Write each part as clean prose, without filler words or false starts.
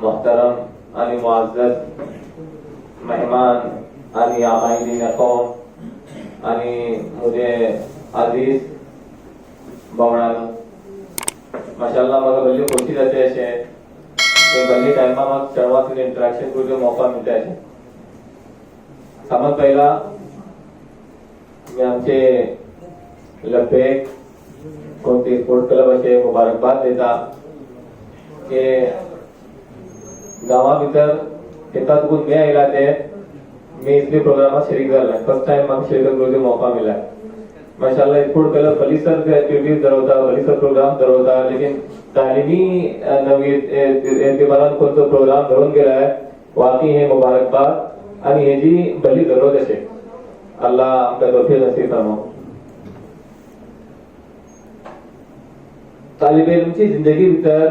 मोहतरम आणि मुअज़्ज़ज़ मेहमान आणि आमाइदीन कौम आणि मुझे अजीज भवणानो माशाल्लाह म्हाका बल्ली खोशी जाते अशें की बल्ली टायमा म्हाका चेडवांतून इंटरेक्शन करपाचो मौका मेळटा अशें समज पहिला मी आमचे लपेक कोणते स्पोर्ट क्लब असे मुबारकबाद देता की गावा भितर एका तुकून मी आयला ते मी इसलिए प्रोग्रामात शरीक जाल्ले फर्स्ट टाइम म्हाका शिरकत करपाचो मौका मेळ्ळा माशाल्लाह स्पोर्ट क्लब बलीसर एक्टिविटीज दवरता बलीसर प्रोग्राम दवरता लेकिन तालिमी नवी एतिबारान कोणतो प्रोग्राम धरून गेलाय वाकई हे मुबारकबाद आणि हेजी बली जरूरत अशे अल्लाह आमकां तौफीक नसीब फरमाव तालिब इल्मची जिंदगी भितर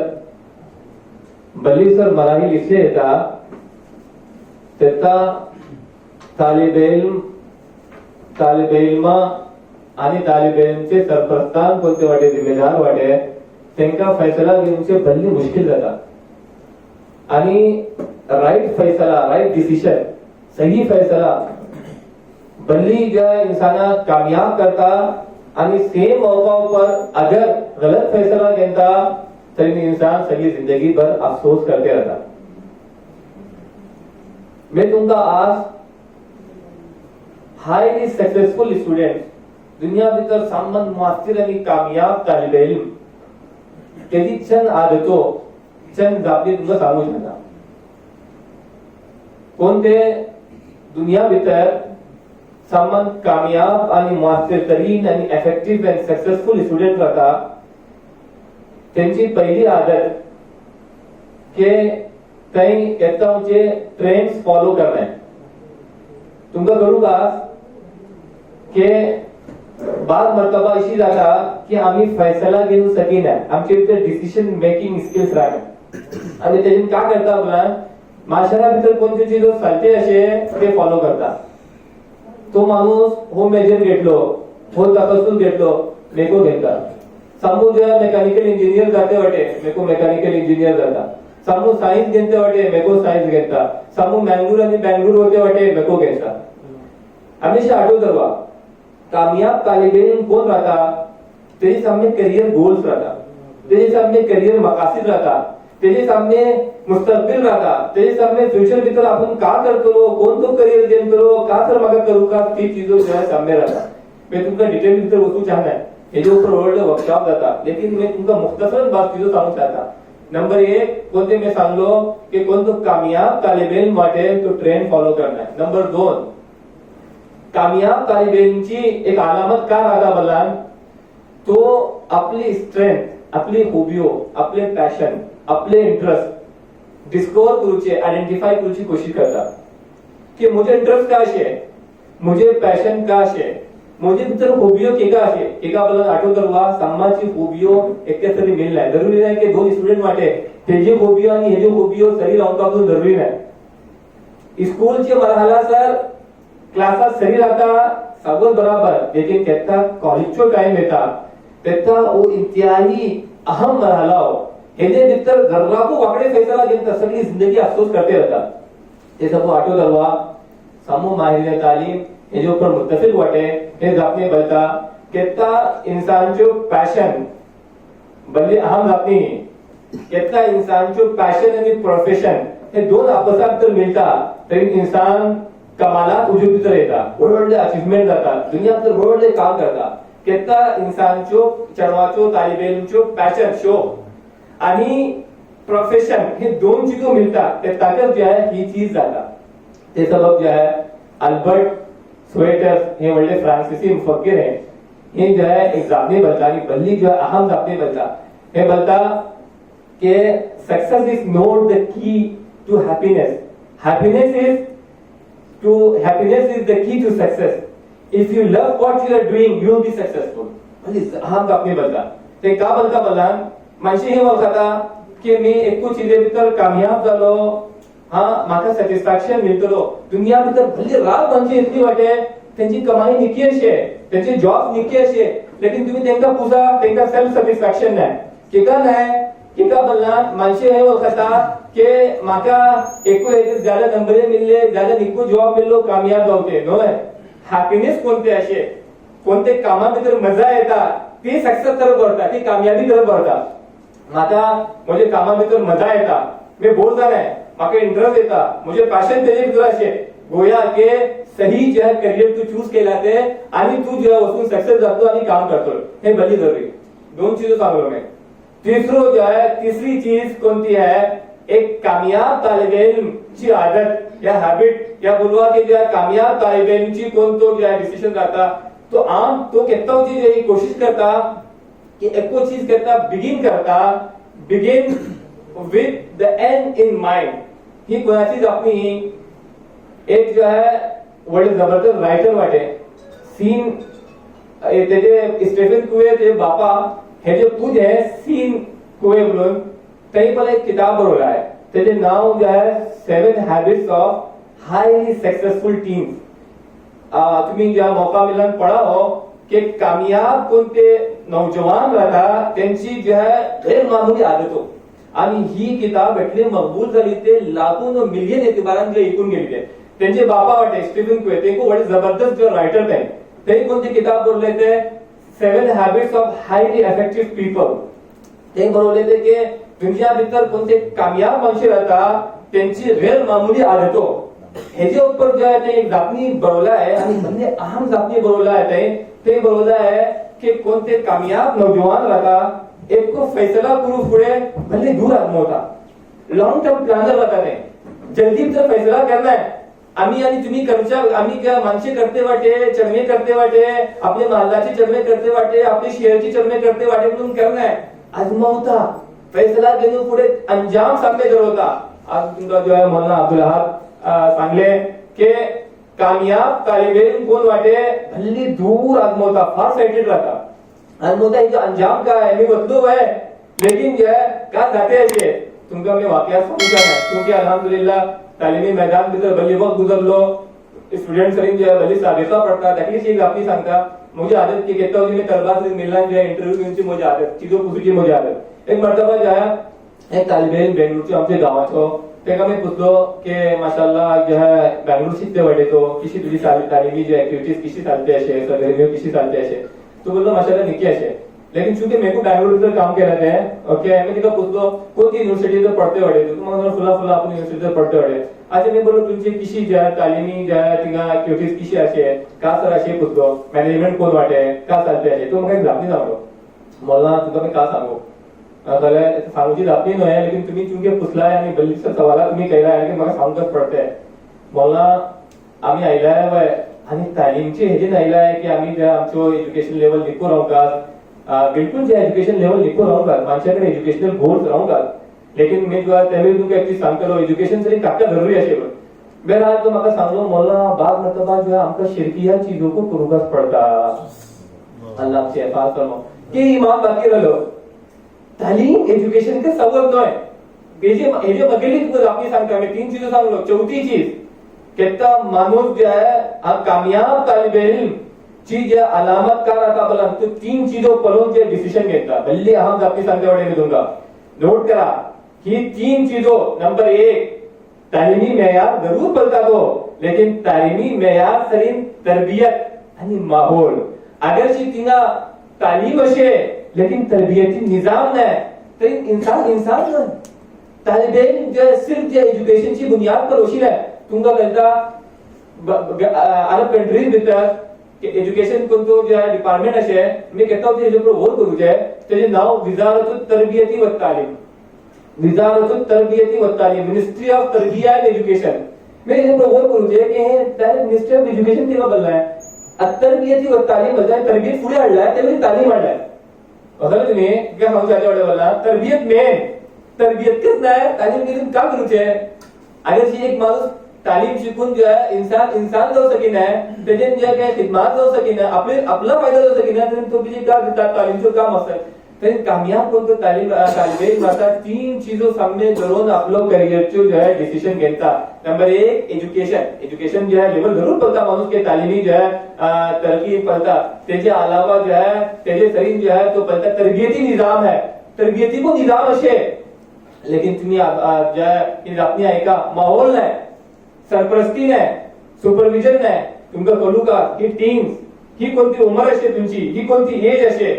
बलीसर मराहील इसलिए येता तेता तालिब इल्म आणि तालिब इल्मचे सरपरस्तान कोणते वाटे जिम्मेदार वाटे तेंका फैसला घेवचे बल्ली मुश्किल जाता आणि राइट फैसला राइट डिसिजन सही फैसला बल्ली जो इंसाना कामयाब करता आणि सेम मौका पर अगर गलत फैसला लेता तो इंसान सही जिंदगी भर अफसोस करते रहता मैं तुमका आज हाईली सक्सेसफुल स्टूडेंट दुनिया भीतर सामन मुआस्सिर आणि कामयाब तालिब इल्म तेजी चंद आदतो चंद जापे तुमका सांगू शकता कोणते दुनिया भीतर सामान कामयाब आणि मुआस्सिर तरीन आणि इफेक्टिव्ह आणि सक्सेसफुल स्टुडंट जाता त्यांची पहिली आदत के तय येतांचे ट्रेंड्स फॉलो करणे तुमका करू का के बाद मर्तबा अशी जाता की आम्ही फैसला घेऊ सकिना आमचे भितर डिसिजन मेकिंग स्किल्स राहना आणि तेजून का करता बोला माशरा भितर कोणती चीज चालते असे ते फॉलो करता तो माणूस हो मेजर घेतलो हो तपासून घेतलो मेको घेतला समू जो मेकॅनिकल इंजिनियर जाते वाटे मेको मेकॅनिकल इंजिनियर जाता समू सायन्स घेते वाटे मेको सायन्स घेता समू मंगळूर आणि बेंगळूर होते वाटे मेको घेता हमेशा आठवत रहा कामयाब तालिब इल्म कोण राहता तेजे सामने करियर गोल्स राहता तेजे सामने करियर मकासद राहता तेजे सामने मुस्तकबिल राहता तेजे सामने फ्यूचर भितर आपण का करतलो कोणतो करियर घेतलो का तर मग करू का ती चीजो जो है सामने राहता मैं तुमका डिटेल भितर वस्तू चाहना है हे जो ऊपर वर्ल्ड वर्कशॉप जाता लेकिन मैं तुमका मुख्तसर बात चीजो सांगू चाहता नंबर 1 कोणते मैं सांगलो कि कोणतो कामयाब तालिब इल्म वाटे तो ट्रेंड फॉलो करना है नंबर 2 कामयाब तालिब इल्मची एक अलामत का राहता बल्लान तो आपली स्ट्रेंथ आपली खूबियो आपले पॅशन आपले इंटरेस्ट डिस्कवर करूचे आयडेंटिफाय करूची कोशिश करता कि मुझे इंटरेस्ट का अशे मुझे पॅशन का अशे मुझे भितर खूबियो केका अशे एका बल्लान आठवत रहा समाजची खूबियो एके तरी मिळणार जरुरी नाही की दोन स्टुडंट वाटे तेजी खूबियो आणि हेजी खूबियो सरी रावपाक जरुरी नाही स्कूलचे मरहला सर क्लासात सरी राहता सगळं बराबर लेकिन तेता कॉलेजचो टाइम येता तेता वो इंतहाई अहम मरहला हो हेजे भितर जर्राको वाकडे फैसला घेता सगळी जिंदगी अफसोस करते रहता ते सब आठवत रहा समूह माहिर तालीम हेजे ऊपर मुत्तफिक वाटे हे जापने बलता केता इंसानचो पॅशन बल्ले अहम जापनी केता इंसानचो पॅशन आणि प्रोफेशन हे दोन आपसात भितर मिळता तरी इंसान कमालात उजू भितर येता व्हडले अचीवमेंट जाता दुनिया भितर व्हडले काम करता केता इंसानचो चेडवाचो तालिब इल्मचो पॅशन शो आणि प्रोफेशन हे दोन चीजो मिळता ते ताकद जो है ही चीज जाता ते सबब जो है अल्बर्ट स्वेटर हे वडले फ्रांसीसी मुफक्किर है हे जो है एक जापने बलता आणि बल्ली जो है अहम जापने बलता हे बलता कि success is not the key to happiness happiness is the key to success if you love what you are doing you will be successful बल्ली अहम जापने बलता ते का बलता बल्लान मानशी हे वळखता की मी एकू चीजे भितर कामयाब जालो हा माका सॅटिस्फॅक्शन मिळतलो दुनिया भितर भले राग म्हणजे इतली वाटे त्यांची कमाई निकी अशे त्यांचे जॉब निकी अशे लेकिन तुम्ही तेंका पुजा तेंका सेल्फ सॅटिस्फॅक्शन नाही केका नाही की का बोलना मानशे हे वखता के म्हाका एको हेजे ज्यादा नंबरे मिळले ज्यादा निकू जॉब मिळलो कामयाब जावचे न्हय हॅपीनेस कोणते असे कोणते कामा भितर मजा येता ती सक्सेस तरफ करता ती कामयाबी तरफ करता म्हाका म्हजे कामा भितर मजा येता मी बोर जालें म्हाका इंटरेस्ट येता म्हजे पॅशन तेजे भितर अशे गोया के सही जो है करियर तू चूज केला ते आणि तू जो है वस्तू सक्सेस जातो आणि काम करतो हे भली जरूरी दोन चीजें सांगलो मैं तीसरो जो है तीसरी चीज कोणती है एक कामयाब तालिब इल्म ची आदत या हैबिट या बोलवा के जो है कामयाब तालिब इल्म ची कोण तो जो है डिसीजन जाता तो आम तो कितना चीज है कोशिश करता कि एको चीज करता बिगिन विद द एंड इन माइंड ही कोणाचीच आपली एक जो है व्हडले जबरदस्त रायटर वाटे सीन तेजे स्टीफन कुवे ते बापा हे जे पूज है सीन कुवे म्हणून त्यांनी पण एक किताब बरोवला आहे तेजे नाव जो है 7 habits of highly successful teams तुम्ही ज्या मौका मिलन पढ़ाओ कि कामयाब कोणते नौजवान राहता त्यांची जो है गैर मामूली आदतो आणि ही किताब इतली मकबूल झाली ते लाखों मिलियन एतबारांचे ऐकून गेले त्यांचे बापा वाटे स्टीफन कुवे ते को बड़े जबरदस्त जो राइटर थे ते कोणती किताब बरोवले ते 7 habits of highly effective people ते बरोवले ते की दुनिया भितर कोणते कामयाब माणसे राहता त्यांची गैर मामूली आदतो हेजे ऊपर जो है ते एक जापनी बरोवला आहे आणि म्हणजे अहम जापनी बरोवला आहे ते बरोवला आहे की कोणते कामयाब नौजवान राहता एक को फैसला करू पुढे भले दूर आत्मवता लॉन्ग टर्म प्लानर राहता ते जल्दी तर फैसला करना है आम्ही आणि तुम्ही कर्मचारी आम्ही क्या माणसे करते वाटे चरमे करते वाटे आपले मालाचे चरमे करते वाटे आपले शेअरची चरमे करते वाटे म्हणून करना है आजमावता फैसला घेऊन पुढे अंजाम सामने ठरवता आज तुमचा जो है मौलाना अब्दुल अहद सांगले की कामयाब तालिब इल्म कोण वाटे भल्ली दूर आजमावता फार साइटेड राहता आजमावता इनका अंजाम का है मी बदलू है लेकिन जो है का जाते ऐसे तुमका मैं वाकया समझा है क्योंकि अल्हम्दुलिल्लाह तालीमी मैदान भितर भली वक्त गुजरलो स्टूडेंट सरीन जो है भली साबिता पड़ता ताकि चीज अपनी सांगता मुझे आदत की कहता हूँ मैं तलबा से मिलना जो है इंटरव्यू में मुझे आदत चीजों पूछी मुझे आदत एक मर्तबा जो है एक तालिब इल्म बेंगलुरु आमचे गावाचो तेका मैं पूछलो कि माशाल्लाह जो है बेंगलुरु शिकते वाटे तो किसी तुझी तालीमी जो एक्टिविटीज किसी चलते अशे सरगर्मियों किसी चलते अशे तो बोललो माशाल्लाह निकी अशे लेकिन चूंकि मेरे को बेंगलुरु में काम किया था ओके मैं तिका पूछलो कोणती यूनिवर्सिटी तो पढ़ते वाटे तो तुम फुला फुला अपनी यूनिवर्सिटी तो पढ़ते वाटे अच्छा मैं बोलो तुमची किसी जो है तालीमी जो है तिंगा एक्टिविटीज किसी अशे का सर अशे पूछलो मॅनेजमेंट कोण वाटे का चालते अशे तो म्हाका जापनी सांगलो मला तुका मैं का सांगू जाल्यार सांगूची जापनी न्हय लेकिन तुम्ही चूंकि पुछला आनी बल्लीचा सवाला तुम्ही केला लेकिन म्हाका सांगूंकच पडते मला आम्ही आयलाय वय आनी तालीमचे हेजेन आयलाय की आम्ही जे आमचो एज्युकेशन लेवल निको रावतात बिल्कुल जे एजुकेशन लेवल निको रावतात माणसाकडे एज्युकेशनल गोल्स रावतात लेकिन मी जो त्यावेळी तुमका एक्चुअली सांगतलो एज्युकेशन तरी काका जरुरी अशें बेराल तो म्हाका सांगलो मोला बाग मर्तबा जो आमकां शिरकिया चीजों को करूंकच पडटा अल्लाह से पास फरमाओ की ईमान बाकी रहलो तालीम एजुकेशन के सबब न्हय हेजे मगेलीच आपली सांगता मैं 3 चीजें सांगलो चौथी चीज केता माणूस जो है कामयाब तालिब इल्म ची जे अलामत कार आता बोला तो 3 चीजों पळून जे डिसिजन घेता भल्ली अहम जापनी सांगते वाटे मी तुमका नोट करा ही 3 चीजों नंबर 1 तालीमी मेयार जरूर बदलता तो लेकिन तालीमी मेयार सरीन तरबियत आणि माहौल अगर ची तिना तालीम अशे लेकिन तरबियती निजाम नाही तर इंसान नाही तालिब इल्म जो सिर्फ जे एजुकेशन ची बुनियाद पर रोशी है तुमका कळता अरब कंट्रीज भितर एजुकेशन कोणतो जो है डिपार्टमेंट अशे मी कहता हूं तेजे पर वर्क करूचे तेजे नाव विजारतुत तरबियती व तालीम विजारतुत तरबियती व तालीम मिनिस्ट्री ऑफ तरबिया एंड एजुकेशन मैं तेजे पर वर्क करूचे की हे डायरेक्ट मिनिस्ट्री ऑफ एजुकेशन तेवा बदलाय तरबियती व तालीम बदलाय तरबियत फुडे हाडलाय तेवढी तालीम हाडलाय अगर तुम्ही काय सांगू शकता वाटे बोलला तरबियत मेन तरबियतच नाही तालीम घेऊन का करूचे अगर एक माणूस तालीम शिकून जो है इंसान जाऊ सकीना त्याच्यान जे काही खिदमत जाऊ सकीना आपला फायदा जाऊ सकीना तो बिजी का तालीमचं काम असतं तरी कामयाब कोणतं तालिब इल्म आता 3 चीजों सामने धरून आपलो करियरचो जो है डिसिजन घेता नंबर 1 एजुकेशन जो है लेवल जरूर पड़ता माणूस के तालीमी जो है तरक्की पड़ता तेजे अलावा जो है तेजे सरीन जो है तो पड़ता तरबियती निजाम है तरबियतीको निजाम अशे, लेकिन तुम्ही अपनी ऐका माहोल नाही, सरपरस्ती नाही, सुपरविजन नाही, तुमका कळू का की टीन्स ही कोणती उमर असे, तुमची ही कोणती एज असे,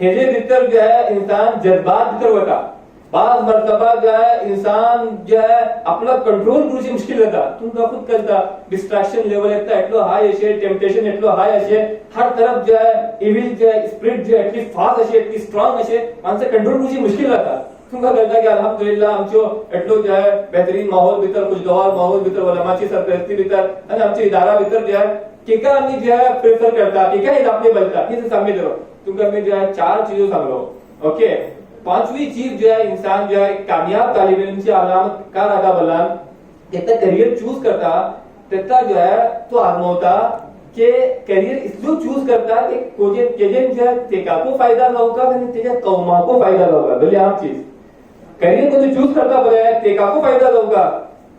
हेजे भितर जो है इंसान जज्बात भितर होता, बाज मर्तबा जो है इंसान जो है अपना कंट्रोल करूची मुश्किल जाता, तुमका खुद कळता डिस्ट्रॅक्शन लेवल येता एटलो हाय अशे, टेम्पटेशन एटलो हाय अशे, हर तरफ जो है इविल जो है स्पिरिट जो है एटली फास्ट अशे, एटली स्ट्रॉंग अशे, माणसे कंट्रोल करूची मुश्किल जाता. तुमका कळता की अल्हम्दुलिल्लाह आमचो एटलो जो है बेहतरीन माहौल भितर, खुशगवार माहौल भितर, उलमाची सरपरस्ती भितर आणि आमच्या इदारा भितर जो है केका आम्ही जो है प्रेफर करता, केका हे आपले बोलता, हे सांगे दरो तुमका मी जो है 4 चीजों सांगलो. ओके, पांचवी चीज जो है इंसान जो है कामयाब तालिब इल्म की अलामत का रागा बलान तेता करियर चूज करता, तेता जो है तो आजमावता के करियर इसलिए चूज करता कि कोजे केजेन जो है तेका को फायदा लावका आणि तेजा कौमा को फायदा लावका. भले आप चीज करियर को चूज करता बरे तेका को फायदा लावका,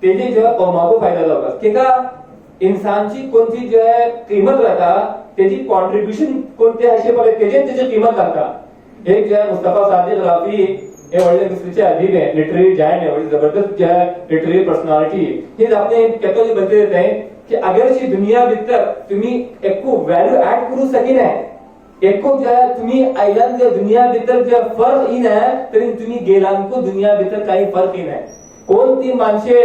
तेजे जो है कौमा को फायदा लावका. केका इंसानची कोणती जो है किंमत राहता, त्याची कॉन्ट्रीब्युशन कोणते असे बरे तेजे त्याची किंमत लागता. एक जो है मुस्तफा सादिक राफी हे वडले दुसरीचे अदीब आहे, लिटररी जायंट आहे, जबरदस्त जो है लिटररी पर्सनालिटी. हे आपने कहतो जे बोलते रहते हैं कि अगर शी दुनिया भीतर तुम्ही एको वैल्यू ऐड करू सकिना, एको जो है तुम्ही आयलान जो दुनिया भीतर जो फर्क इन है, तरी तुम्ही गेलान को दुनिया भीतर काही फर्क इन है. कोणती माणसे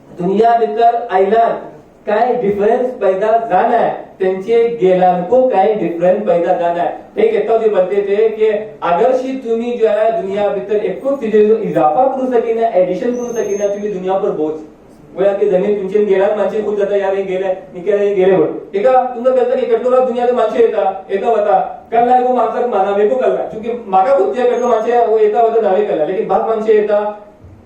दुनिया भीतर आयलान काय डिफरेंस पैदा जाना है, त्यांचे गेलांको काय डिफरेंस पैदा जाना है. हे कहता जे बोलते थे कि अगर शी तुम्ही जो है दुनिया भीतर एको चीजे जो इजाफा करू सकिना, एडिशन करू सकिना, तुम्ही दुनिया पर बोझ गोया की जमीन तुमचे गेलान माणसे खूप जाता, यार हे गेले निके गेले बोल ठीक है. तुमका कहता की कटलोरा दुनियाले माणसे येता होता कल्ला को माणसाक मानावेको कल्ला, क्योंकि मागा खूप जे कटलो माणसे वो येता होता नावे कल्ला, लेकिन बात माणसे येता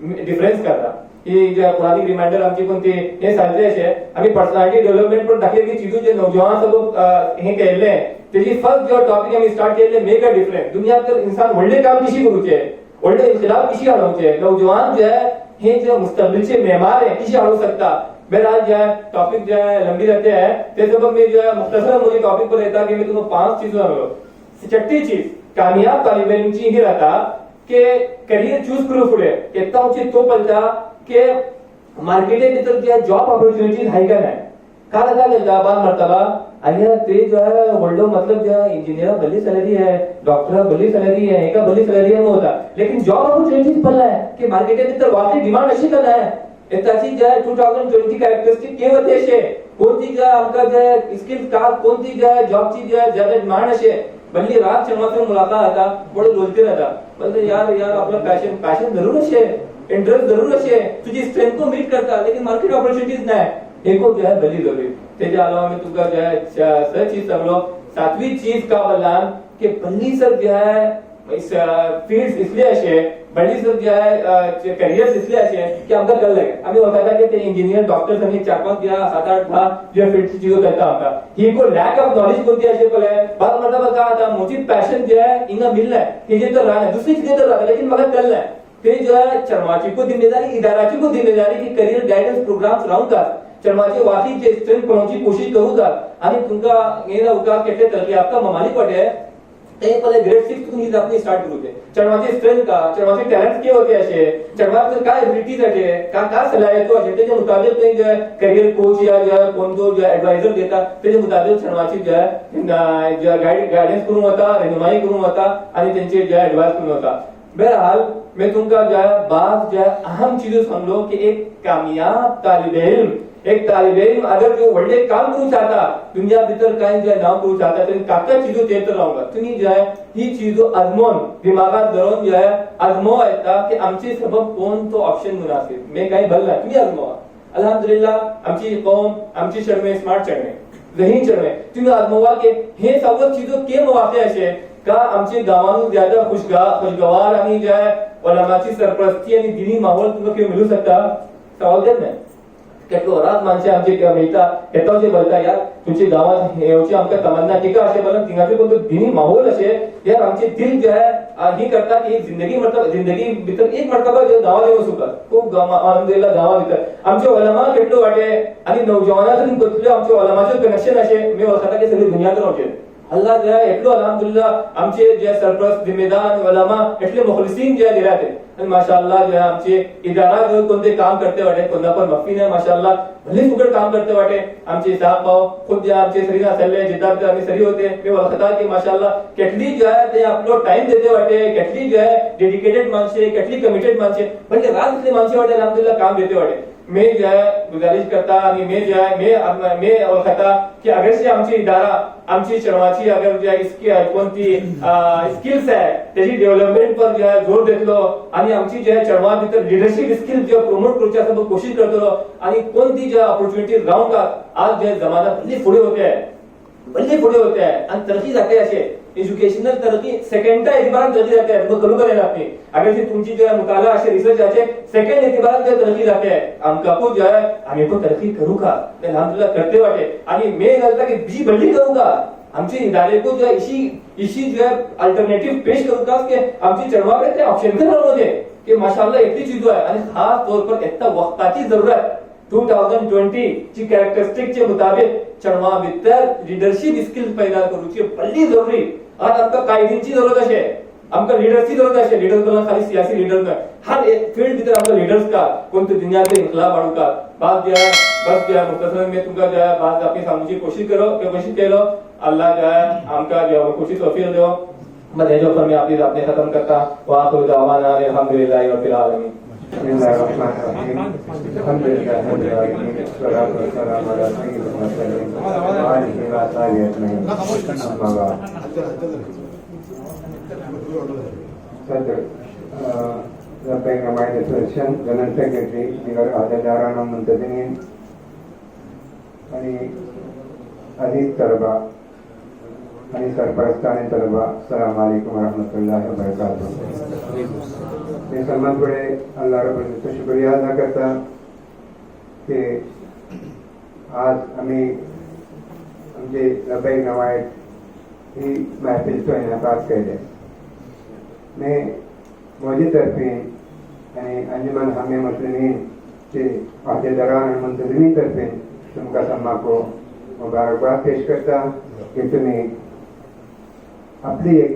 डिफरेंस करता. ही जो पुरानी रिमाइंडर आमची कोणती हे सांगते असे आम्ही पर्सनॅलिटी डेव्हलपमेंट पण दाखले की चीजों जे नौजवान सब हे केले त्याची फर्स्ट जो टॉपिक आम्ही स्टार्ट केले मेक अ डिफरेंस. दुनियात इंसान व्हडले काम कशी करूचे, व्हडले इन्कलाब कशी हाडूचे, नौजवान जे हे जे मुस्तकबिलचे मेहमान है कशी हाडू सकता. बहरहाल जो है टॉपिक जो है लंबी रहते हैं, ते सब मैं जो है मुख्तसर मुझे टॉपिक पर रहता कि मैं तुम्हें 5 चीजों सांगलो. छठी चीज कामयाब तालिब इल्मची ही रहता कि करियर चूज करू फुडे येता उची तो पलता के मार्केटे भीतर जो जॉब अपॉर्चुनिटीज हाय का नाही. काल काय झालं बाल मर्तबा आणि ते जो है वर्ल्ड मतलब जो इंजीनियर भली सैलरी है, डॉक्टर भली सैलरी है, एका भली सैलरी है होता, लेकिन जॉब अपॉर्चुनिटीज पडला है कि मार्केटे भीतर वाकई डिमांड अशी करना है. त्याची जो है 2020 कॅरेक्टरिस्टिक के होते असे कोणती जो आमका जो स्किल का कोणती जो जॉबची जो ज्यादा डिमांड असे. भली रात चमत्कार मुलाकात आता बडं बोलते रहता, बोलते यार आपला पॅशन जरूर असे, इंटरेस्ट जरूर असे, तुझी स्ट्रेंथ को मीट करता, लेकिन मार्केट अपॉर्चुनिटीज नाही. एको जो है भली जरूरी. त्याच्या अलावा मी तुका जो है सर चीज सांगलो. 7वी चीज का बोलला कि भली सर जो है इस फील्ड्स इसलिए असे, भली सर जो है करियर्स इसलिए असे कि आमका कल लगे आम्ही होता कि ते इंजिनियर डॉक्टर्स आणि 4-5 या 7-8 10 जो फील्डची चीजो करता आमका ही को लॅक ऑफ नॉलेज कोणती असे पले बात मतलब का आता मोठी पॅशन जो है इंगा मिलना है हे जे तर राहणार दुसरी चीज तर राहणार, लेकिन मला कल नाही. ते जो है चरमाची को जिम्मेदारी, इदाराची को जिम्मेदारी की करियर गाइडेंस प्रोग्राम्स राहूतात, चरमाचे वाकी जे स्ट्रेंथ बनवची कोशिश करूतात आणि तुमका हे ना उका केटे तरकी आपका ममालिक वाटे ते पहिले ग्रेड 6 तुम्ही अपनी स्टार्ट करूचे. चरमाचे स्ट्रेंथ का, चरमाचे टॅलेंट के होते असे, चरमाचे काय एबिलिटीज आहे का सलाहियत असे, त्याच्या मुताबिक ते जो करियर कोच या जो कोणतो जो एडवाइजर देता त्याच्या मुताबिक चरमाची जो गाइडेंस करून होता, रहनुमाई करून होता आणि त्यांचे जो एडवाइस करून होता. बहरहाल मैं तुमका जो है बात जो है अहम चीजें समझो कि एक कामयाब तालिब इल्म अगर जो वडले काम करू चाहता, दुनिया भीतर काही जो नाव करू चाहता, तर काका चीजो ते तर राहूंगा तुम्ही जो है ही चीजो आजमोन दिमागात धरून जो है आजमावा येता की आमचे सबब कोण तो ऑप्शन मुनासिब मैं काही भरला तुम्ही आजमावा. अल्हम्दुलिल्लाह आमची कौम आमची शर्मे स्मार्ट चढणे जहीन चढणे तुम्ही आजमावा की हे सगळं चीजो के मवाके असे का आमचे गावांनी ज्यादा खुशगवार आणि जो है उलमाची सरपरस्ती आणि दिनी माहोल तुमका के मिळू शकता. सवाल देत नाही केटलो रात माणसे आमचे क्या मिळता येता जे बोलता यार तुमची गावात हेवची आमका तमन्ना टिका असे बोलून तिंगाचे कोणतो दिनी माहोल असे यार आमचे दिल जो है ही करता की जिंदगी भीतर एक मर्तबा जो गावाला येऊ शकतात खूप अल्हम्दुलिल्लाह गावा भीतर आमचे उलमा केटलो वाटे आणि नौजवानातून कोतले आमचे उलमाचे कनेक्शन असे मी वळखता की सगळी दुनिया करून होते अल्लाह जो है एटलो अल्हम्दुलिल्लाह आमचे जे सरप्रस्त जिम्मेदार उलमा एटले मुखलिसीन जे दिलाते आणि माशाअल्लाह जो है आमचे इदारा जो कोणते काम करते वाटे कोणा पण मफी नाही माशाअल्लाह भले फुकट काम करते वाटे आमचे साहब भाव खुद जे आमचे सरीना सल्ले जिद्दा पे आम्ही सरी होते मी वखता की माशाअल्लाह केटली जो है ते आपलो टाइम देते वाटे केटली जो है डेडिकेटेड माणसे केटली कमिटेड माणसे म्हणजे रातले माणसे वाटे अल्हम्दुलिल्लाह काम देते वाटे मैं जो है गुजारिश करता मैं जो है मैं वखता की अगर से आमची इदारा आमची चळवाची अगर जो इसकी कोणती स्किल्स आहे त्याची डेव्हलपमेंट पर जो है जोर देतलो आणि आमची जो है चळवा भितर लीडरशिप स्किल जो प्रमोट करची असं कोशिश करतलो आणि कोणती जो अपॉर्च्युनिटी राहून का आज जो जमाना भले पुढे होते आहे आणि तरक्की जाते असे एज्युकेशनल तरक्की सेकंडच्या एतिबारात तरक्की जाते आहे मग करू करेल आपली अगर ती तुमची जो मुताला असे रिसर्च आहे सेकंड एतिबारात जो तरक्की जाते आहे आमका को जो है आम्ही को तरक्की करू का अल्हम्दुलिल्लाह करते वाटे आणि मैं गलता की बीजी बल्ली करू का आमचे इदारे को जो है इसी जो है अल्टरनेटिव पेश करू का कि आमची चळवळ आहे ते ऑप्शन तर होते की माशाअल्लाह इतनी चीज आहे आणि खास तौर पर इतना वक्ताची जरूरत 2020 ची कॅरेक्टरिस्टिक चे मुताबिक चळवा भितर लीडरशिप स्किल्स पैदा करूची बल्ली जरुरी आज आमका कायदींची जरूरत असे आमका लीडर्सची जरूरत असे लीडर करून खाली सियासी लीडर न हर एक फील्ड भितर आमका लीडर्स का कोणते दुनियातले इन्कलाब आणू का बात जो है बस जो है मुख्तसर में तुमका जो है बात आपकी समझी कोशिश केलो अल्लाह जो है आमका जो कोशिश तौफीक दो मैं जो पर मैं आपकी अपने खत्म करता व आखिर दावाना अल्हम्दुलिल्लाहि रब्बिल आलमीन बिस्मिल्लाहिर्रहमानिर्रहीम अल्हम्दुलिल्लाहि रब्बिल आलमीन वस्सलातु वस्सलामु अला सय्यिदिल मुरसलीन व आलिहि व असहाबिहि अजमईन अम्मा बाद सदर लब्बैक हमारे सदस्य जनरल सेक्रेटरी दिगर अहदेदारान मुंतजिमीन आणि अजीज तलबा आणि सरपरस्तान तलबा अस्सलामु अलैकुम व रहमतुल्लाहि व बरकातुहू मैं सम्मान पड़े अल्लाह रब्बुल इज्जत का शुक्रिया अदा करता कि आज हमें आमचे लब्बैक नवायत ही महफिल तो इनाकाद केले मैं मौजी तरफी आणि अंजुमन हमें मुस्लिमीन के अहदेदारान और मुंतजिमीन तरफी तुमका सम्मा को मुबारकबाद पेश करता कि तुम्हें आपली एक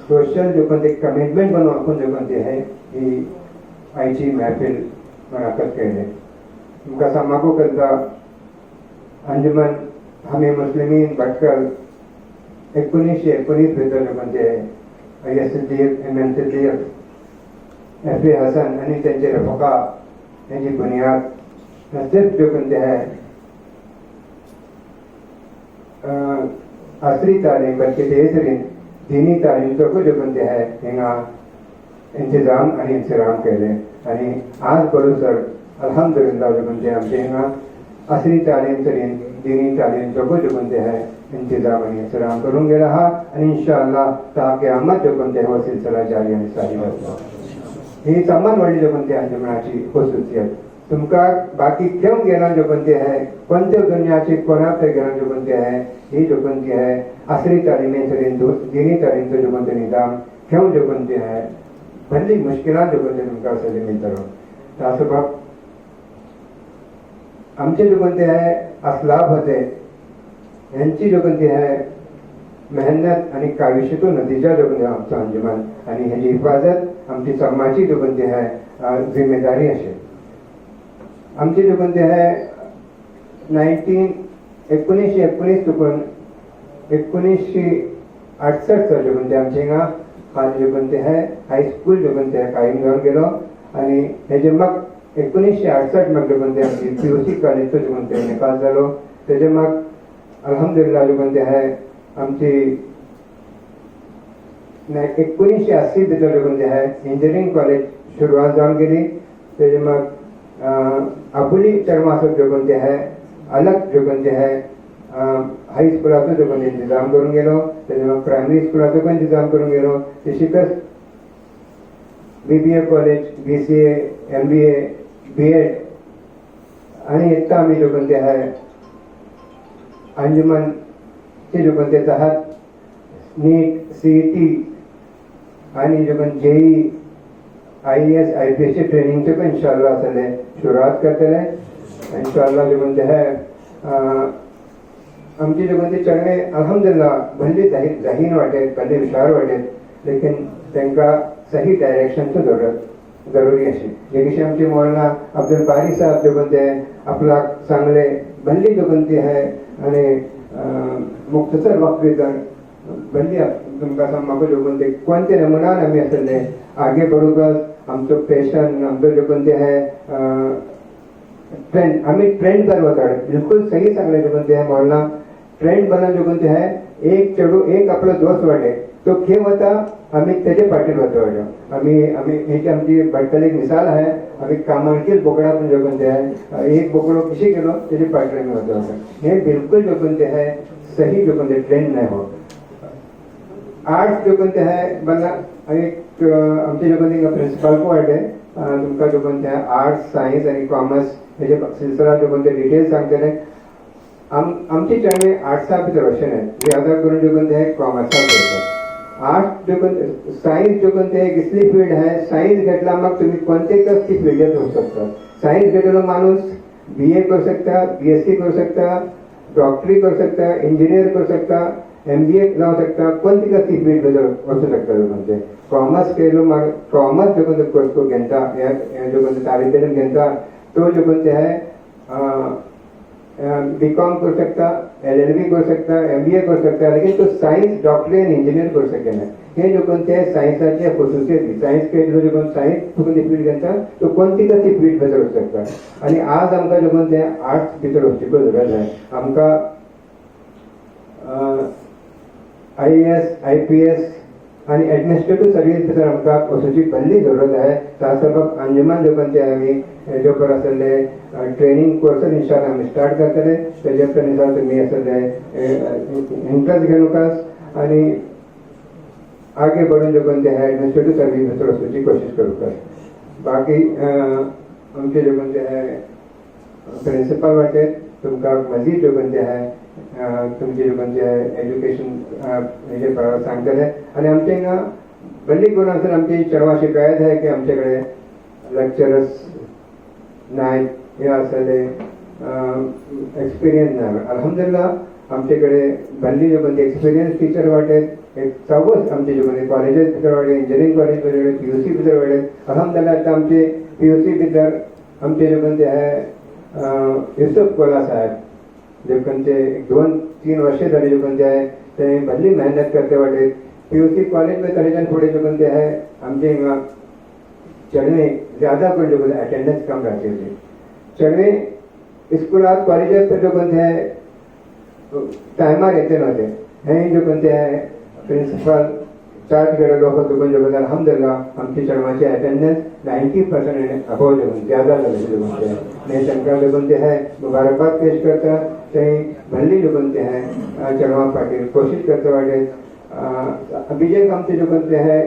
सोशल जो कोणते कमिटमेंट बनवून जो कोणते आहे ही आयची महफिल मुनाकद केले तुमका सम्माको करता अंजुमन हमें मुस्लिमीन भटकल 1919 भितर जो कोणते आहे सिद्दीक एमएन सिद्दीक एफ.ए. हसन आणि त्यांचे रफका यांची बुनियाद सिर्फ जो कोणते आहे असरी तालीम बल्कि तेसरीन दीनी तालीम को जो कोणते आहे हिंगा इंतजाम आणि इंतजाम केले आणि आज बरोबर अल्हम्दुलिल्लाह जो कोणते आमचे हिंगा असरी तालीम तरीन दीनी तालीम को जो कोणते आहे इंतजाम आणि इंतजाम करून गेला हा आणि इंशाअल्लाह ता क़यामत जो कोणते आहे सिलसिला जारी आणि सारी राहतो ही समान वाली जो कोणते अंजुमनाची खासियत तुमका बाकी क्यों गेला जो कोणते आहे कोणत्या दुनियाची कोणाकडे गेला जो कोणते आहे ही जो कोणती आहे असली तालीमें तरीन दीनी तालीम जो कोणते निजाम क्यों जो कोणते आहे भली मुश्किलात जो कोणते तुमका सली मिळतो त्या सबब आमचे जो कोणते आहे असलाफ होते यांची जो कोणती आहे मेहनत आणि काविशीतून नतीजा जो कोणते आमचा अंजुमन आणि ह्याची हिफाजत आमची समाजाची जो कोणती आहे जिम्मेदारी असेल आमची जो कोणते आहे 1919 चुकून 1968 जो कोणते आमचे हिंगा आज जो कोणते आहे हायस्कूल जो कोणते आहे कायम जाऊन गेलो आणि हेजे मग 1968 मग जो कोणते आमची PUC कॉलेजचो जो कोणते निकाल जालो तेजे मग अल्हम्दुलिल्लाह जो कोणते आहे आमची 1980 भितर जो कोणते आहे इंजिनिअरिंग कॉलेज सुरुवात जाऊन गेली तेजे मग आपुली चरमासक जो कोणते आहे अलग जो कोणते आहे हाई स्कूलाचो जो कोणते इंतजाम करून गेलो तेजे मग प्रायमरी स्कूलाचो पण इंतजाम करून गेलो ते शिकत BBA college BCA MBA B.Ed आणि इतना आम्ही जो कोणते आहे अंजुमन चे जो कोणते तहत नीट CET आणि जो कोण JEE IAS IPS चे ट्रेनिंग चे पण इंशाअल्लाह चले शुरुआत करते रहे इंशाअल्लाह जो कोणते आहे आमची जो कोणती चढणे अल्हम्दुलिल्लाह भल्ली जाहीन वाटेत भल्ली हुशार वाटेत लेकिन तांकां सही डायरेक्शनची जरुरी अशी जशी आमचे मौलाना अब्दुल बारी साहब जो कोणते आपला सांगले भल्ली जो कोणती आहे आणि मुख्तसर वक्त भितर भल्ली तुमकां सांगपाक जो कोणते कोणते नमुन्यान आमी आसले आगे बढूंकच आमचो पॅशन आमचो जो कोणते आहे ट्रेंड आम्ही ट्रेंड पर वताड बिल्कुल सही सांगले जो कोणते आहे मौलाना ट्रेंड बनन जो कोणते आहे एक चढू एक आपलो दोस्त वाटे तो खंय वता आम्ही तेजे पाटीर वता आम्ही एक आमची भटकल एक मिसाल आहे आम्ही कामांकील बोकडा पण जो कोणते आहे एक बोकडो कशी गेलो तेजे पाटीर आम्ही वता हे बिल्कुल जो कोणते आहे सही जो कोणते ट्रेंड नाही हो आर्ट्स जो कोणते आहे बना एक आमचे जो कोणते प्रिन्सिपल को वाटे तुमकां जो कोणते आहे आर्ट्स सायन्स आणि कॉमर्स हेजे सिलसिला जो कोणते डिटेल्स सांगतले आमची चढणे आर्ट्सा भितर अशें न्हय ज्यादा करून जो कोणते आहे कॉमर्सा करतात आर्ट्स जो कोणते सायन्स जो कोणते एक इसली फील्ड आहे सायन्स घेतला मग तुम्ही कोणते ती फील्डात होऊ शकता सायन्स घेतलेला माणूस BA करू शकता BSc करू शकता डॉक्टरी करू सकता इंजिनियर करू सकता MBA जाऊ सकता कोणती ती फील्ड भितर वचू शकता जो कोणते कॉमर्स केलो मग कॉमर्स जो कोणते कोर्स को घेता जो कोणते तालीम इल्म घेता तो जो कोणते आहे B.Com करू शकता LLB करू सकता MBA करू सकता लेकिन तो सायन्स डॉक्टरी आणि इंजिनियर करू शकेना हे जो कोणते सायन्साचे खसूसियत सायन्स केलो जो कोण सायन्स कोणती फील्ड घेता तो कोणती ती फील्ड भितर वचू शकता आणि आज आमकां जो कोणते आर्ट्स भितर वचूंक गरज आहे आमकां IAS IPS आणि एडमिनिस्ट्रेटिव्ह सर्व्हिस भितर आमकां वचूंची व्हडली जरूरत आहे त्या सबब अंजुमन जो कोणते आमी हेजे पर आसले ट्रेनिंग कोर्सेस इंशाल्लाह आमी स्टार्ट करतले तेजे अनुसार तुमी आसले इंट्रस्ट घेवनाकास आणि आगे बढ़ून जो कोणते आहे एडमिनिस्ट्रेटिव्ह सर्व्हिस भितर वचूंची कोशिश करूंकास बाकी आमचे जो कोणते आहे प्रिन्सिपल वाटे तुमकां मजीद जो कोणते आहे तुमचे जो कोणते एज्युकेशन हेजे पर सांगतले आणि आमचे हिंगा व्हडली करून आसतना आमची चेडवां शिकायत आहे की आमचेकडे लेक्चरर्स नाय हे आसले एक्सपिरियन्स ना अल्हम्दुलिल्लाह आमचेकडे व्हडली जो कोणते एक्सपिरियन्स टीचर वाटे एक चौगच आमचे जो कोणते कॉलेजेस भितर वाटे इंजिनियरिंग कॉलेज भितर PUC भितर वाटे अल्हम्दुलिल्लाह आता आमचे PUC भितर आमचे जो कोणते आहे युसुफ कोला साहेब जो कोणते 2-3 वर्षे झाली जो कोणते आहे ते भली मेहनत करते वाटे PUC कॉलेज में तरीजन थोड़े जो कोणते आहे आमचे हिंगा चढणे ज्यादा करून जो कोणते अटेंडन्स कम राहते चढणे स्कूलात कॉलेजात जो कोणते आहे टायमार येते नव्हते हे जो कोणते आहे प्रिन्सिपल चार्ज केलेलो होतो पण जो कोणते अल्हम्दुलिल्लाह आमची चढवाची अटेंडन्स 90% अबव जो कोणते ज्यादा झाले जो कोणते ने शंकर जो कोणते आहे मुबारकबाद पेश करता ते भल्ली जो कोणते आहे चढवा पाटील कोशिश करते वाटे बीजे आमचे जो कोणते आहे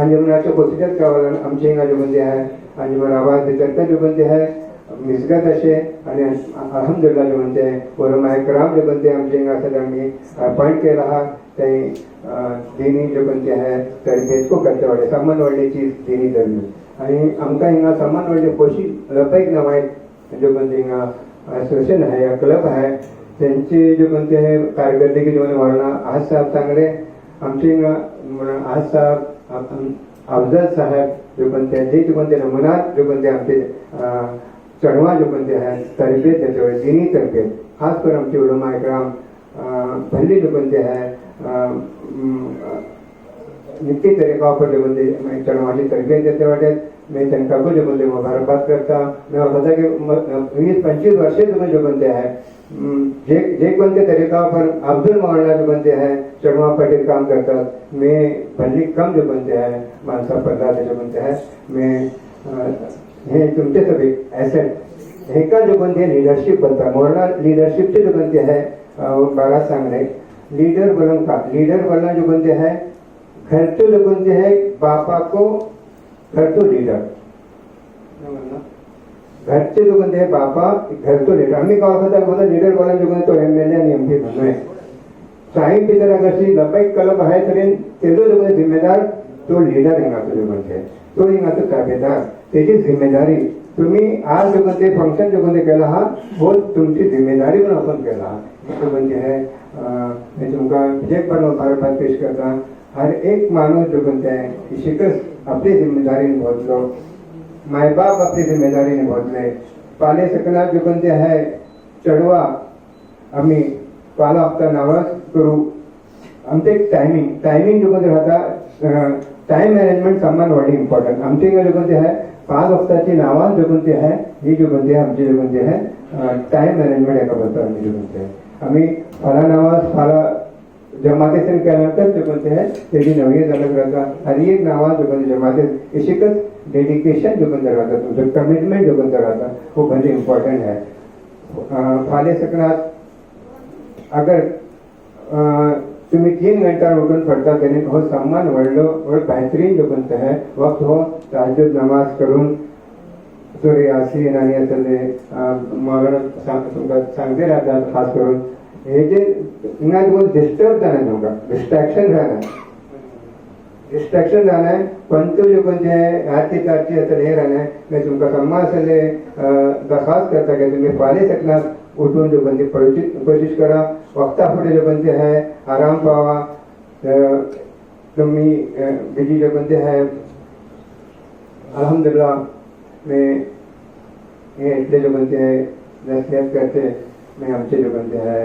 अंजुमनाच्या कोशिशात कावाला आमचे हिंगा जो कोणते आहे अंजुमन आवाज भितर जो कोणते आहे मिसगत असे आणि अल्हम्दुलिल्लाह जो कोणते उलमा इकराम जो कोणते आमचे हिंगा आसले आमी अपॉइंट केला आहा ते दिनी जो कोणते आहे तरबेत को करते वाटे समान व्हडली चीज दिनी तरबेत आणि आमकां हिंगा समान व्हडले खोशी लपैक नवायत जो कोणते हिंगा असोसिएशन आहे क्लब आहे त्यांची जो कोणते आहे कारकिर्दगी जो मौलाना आज साहब सांगले आमचे हिंगा आज साहब अफजल साहेब जो कोणते जे कोणते नमुनात जो कोणते आमचे चढवा जो कोणते आहे तरबेत त्याच्यावर दिनी तरबेत खास करून आमचे उलमा इकराम भल्ली जो कोणते आहे नित्य तरीका पर जो कोणते चढवाची तरबेत देते वाटे मैं त्यांना जो कोणते मुबारकबाद करता मैं होता की 20-25 वर्षे तुम्ही जो कोणते आहे जे कोणते तरीका पर अब्दुल मौलाना जो कोणते आहे चढवा पाटील काम करतात मैं भल्ली कम जो कोणते आहे माणसा पडला जो कोणते आहे मैं हे तुमचे सगळे ॲसेट हे का जो कोणते लीडरशिप बनता मौलाना लीडरशिपचे जो कोणते आहे बारा सांगणे लीडर बनना जो कोणते है घर तो जो कोणते है बापा को घर तो लीडर घर से जो कोणते है बापा घर तो लीडर आम्ही गाव होता बोला लीडर बोला जो कोणते तो MLA आणि MP बनवाय साहिब की तरह अगर सी लबाईक कलब है तरी तेलो जो कोणते जिम्मेदार तो लीडर हिंगा तो जो कोणते तो हिंगा तो ताबेदार त्याची जिम्मेदारी तुम्ही आज जो कोणते फंक्शन जो कोणते केला हा हो तुमची जिम्मेदारी म्हणून आपण केला हा जो कोणते आहे मी तुमका जे पण भारत पेश करता हर एक माणूस जो कोणते आहे शिकस आपली जिम्मेदारी निभावलो माय बाप आपली जिम्मेदारी निभावले पाले सकला जो कोणते आहे चढवा आम्ही पाला हप्ता नावाज करू आमचे टायमिंग जो कोणते राहता टाइम मॅनेजमेंट सामान व्हडली इम्पॉर्टंट आमचे जो कोणते आहे 5 वक्ताची नावाज जो कोणते आहे ही जो कोणते आहे आमची जो कोणते आहे टाइम मॅनेजमेंट एका बद्दल आम्ही जो कोणते आहे आम्ही फाला नावाज फाला जमातेसन केल्यानंतर जो कोणते आहे त्याची नवी अलग राहता आणि एक नावाज जो कोणते जमातेत शिकत डेडिकेशन जो कोणते राहता तुमचं कमिटमेंट जो कोणते राहता वो बहुत इम्पॉर्टंट है फाले सकनात अगर तुम्ही 3 घंटा उठून पडता त्याने हो सम्मान वाढलो और बेहतरीन जो कोणतं आहे वक्त हो तहज्जुद नमाज करून सूर्य यासीन आणि असं ते मौलाना सांगते राहतात खास करून हे जे इंगा जो डिस्टर्ब जाणं नका डिस्ट्रॅक्शन जाणं पण तो जो कोणते आहे आरती असं हे राहणं मी तुमका सम्मान असले दरखास्त करता की तुम्ही फाले सकनात उठून जो बंदी कोशिश करा वक्ता पुढे जो बंदी है आराम पावा तुम्ही बिजी जो बंदी है अल्हम्दुलिल्लाह मैं ये इतने जो बंदी है नसीहत करते मैं हमसे जो बंदी है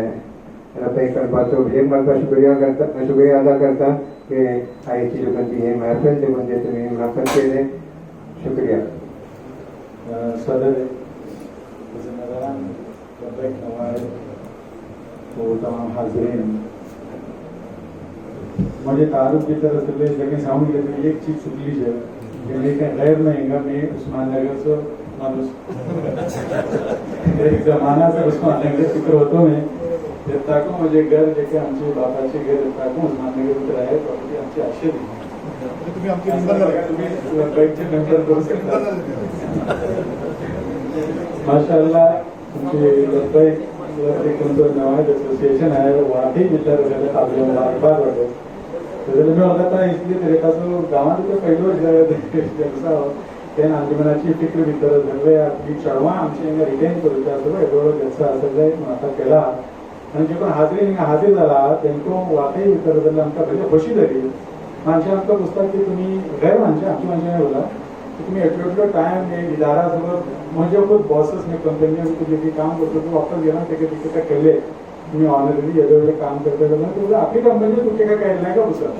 रब्बे करबातो एक बार का शुक्रिया अदा करता कि आई जो बंदी है महफिल जो बंदी तुम्हें महफिल के लिए शुक्रिया सदर तो तमाम हाजरीन मुझे तारुफ की तरफ से लेकिन साउंड लेते एक चीज सुनली है कि लेकिन गैर नहीं मैं उस्मान नगर से मानुस एक जमाना से उस्मान नगर फिक्र होतो में जब तक मुझे घर लेके आमचे बापाचे घर तक उस्मान नगर उतर आहे प्रॉपर्टी आमची आशे दी तुम्ही आमची नंबर तुम्ही बाईकचे नंबर करू शकता माशाअल्लाह तुमचे लब्बैक नवाज एसोसिएशन है वाकई विचार बार वाटो त्याच्यात मी होता इसलिए तरीका तो गावात तो पहिलो जलसा त्या अंजुमनाची फिक्र भितर झाले आपली चढवा आमची हिंगा रिटेन करूचा सगळं एवढं जलसा असं जाय आता केला आणि जे पण हाजीर झाला त्यांको वाकई विचार झाला आमका म्हणजे खुशी झाली माणसे आमका पुस्तक की तुम्ही गैर माणसे आमची माणसे नाही बोला तुम्ही एटलो टाइम इदारा सगळं म्हणजे खूप बॉसेस मी कंपनी कुठे काम करतो तो वापस गेला ते तिथे केले तुम्ही ऑनरली एवढे काम करता तुला आपली कंपनी तुमचे काय केलं नाही का पुसत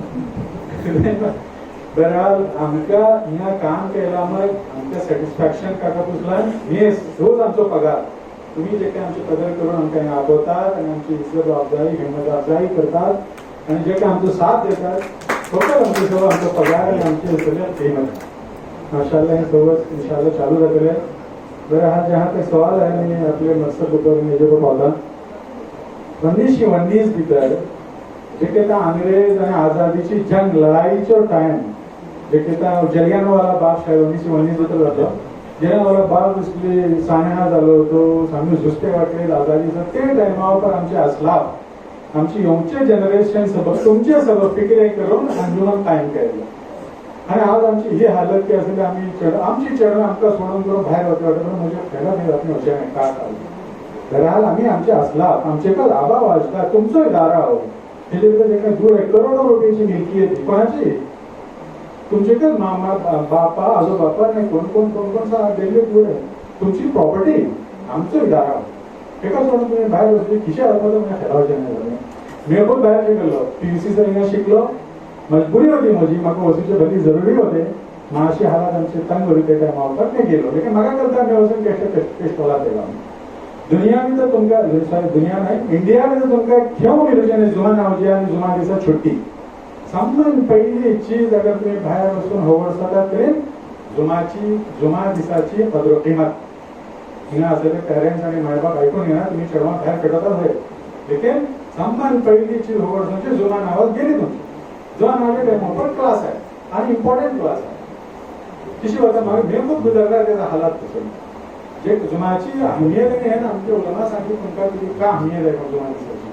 बहरहाल आमका ह्या काम केला मग आमच्या सॅटिस्फॅक्शन काका पुसला हे रोज आमचा पगार तुम्ही जे काही आमचे पगार करून आमच्या राबवतात आणि आमची इज्जत जबाबदारी हिंमत अफजाई करतात आणि जे काही आमचं साथ देतात फक्त आमचे सर्व आमचा पगार आणि आमचे सगळ्या हिंमत माशाअल्लाह सोबत इंशाअल्लाह चालू रखेले बहरहाल जहाँ तक सवाल है मैंने अपने मकसद ऊपर मेरे को पाला 1919 भीतर जे अंग्रेज आणि आजादीची जंग लढाईचो टाइम जे जलियानवाला बाग शायद 1919 भीतर जातो जलियानवाला बाग इसलिए सानेहा झालो होतो सामने झुसके वाटले आजादीचा ते टाइमावर आमचे असलाफ आमची योंगचे जनरेशन सबक तुमचे सबक फिक्र करून अंजुमन कायम केलं आणि आज आमची ही हालत की असेल आम्ही आमची चढण आमका सोडून करून बाहेर होते वाटत म्हणजे फेला नाही जात नाही अशा का बहरहाल आम्ही आमचे असलाफ आमचे का आबा वाजता तुमचो दारा आहो त्याच्याबद्दल जे काही दूर आहे करोडो रुपयाची मिळकी आहे कोणाची तुमचे का मामा बापा आजोबापा नाही कोण दिल्ली दूर आहे तुमची प्रॉपर्टी आमचो दारा आहो एका सोडून तुम्ही बाहेर बसले खिशा आजोबा मला फेलावचे नाही झाले मी पण बाहेर शिकलो PUC शिकलो मजबुरी होती माझी माका वसूचे भली जरुरी होते माशी हालात आमचे तंग होते त्या टायमावर मी गेलो लेकिन मागा करता मी वसून पेशवाला देवा दुनिया में तो तुमका सॉरी दुनिया नहीं इंडिया में तो तुमका क्यों मिलू जुमा नावची आणि जुमा दिवसा छुट्टी सामान पहिली चीज अगर तुम्ही बाहेर बसून होवडसाला तरी जुमा दिवसाची कदर किंमत हिंगा असले पेरेंट्स आणि मायबाप ऐकून घ्या तुम्ही चढवा बाहेर पेटवतात होय लेकिन सामान पहिली चीज होवडसाची जुमा नावात गेली तुमची जुमा नावाचे टाइम क्लास आहे आणि इम्पॉर्टंट क्लास आहे किसी होता मागे मी खूप गुजरला त्याचा हालात पासून जे जुमाची अहमियत आहे ना आमच्या उलमासाठी तुमका तुझी का अहमियत आहे जुमा दिवसाची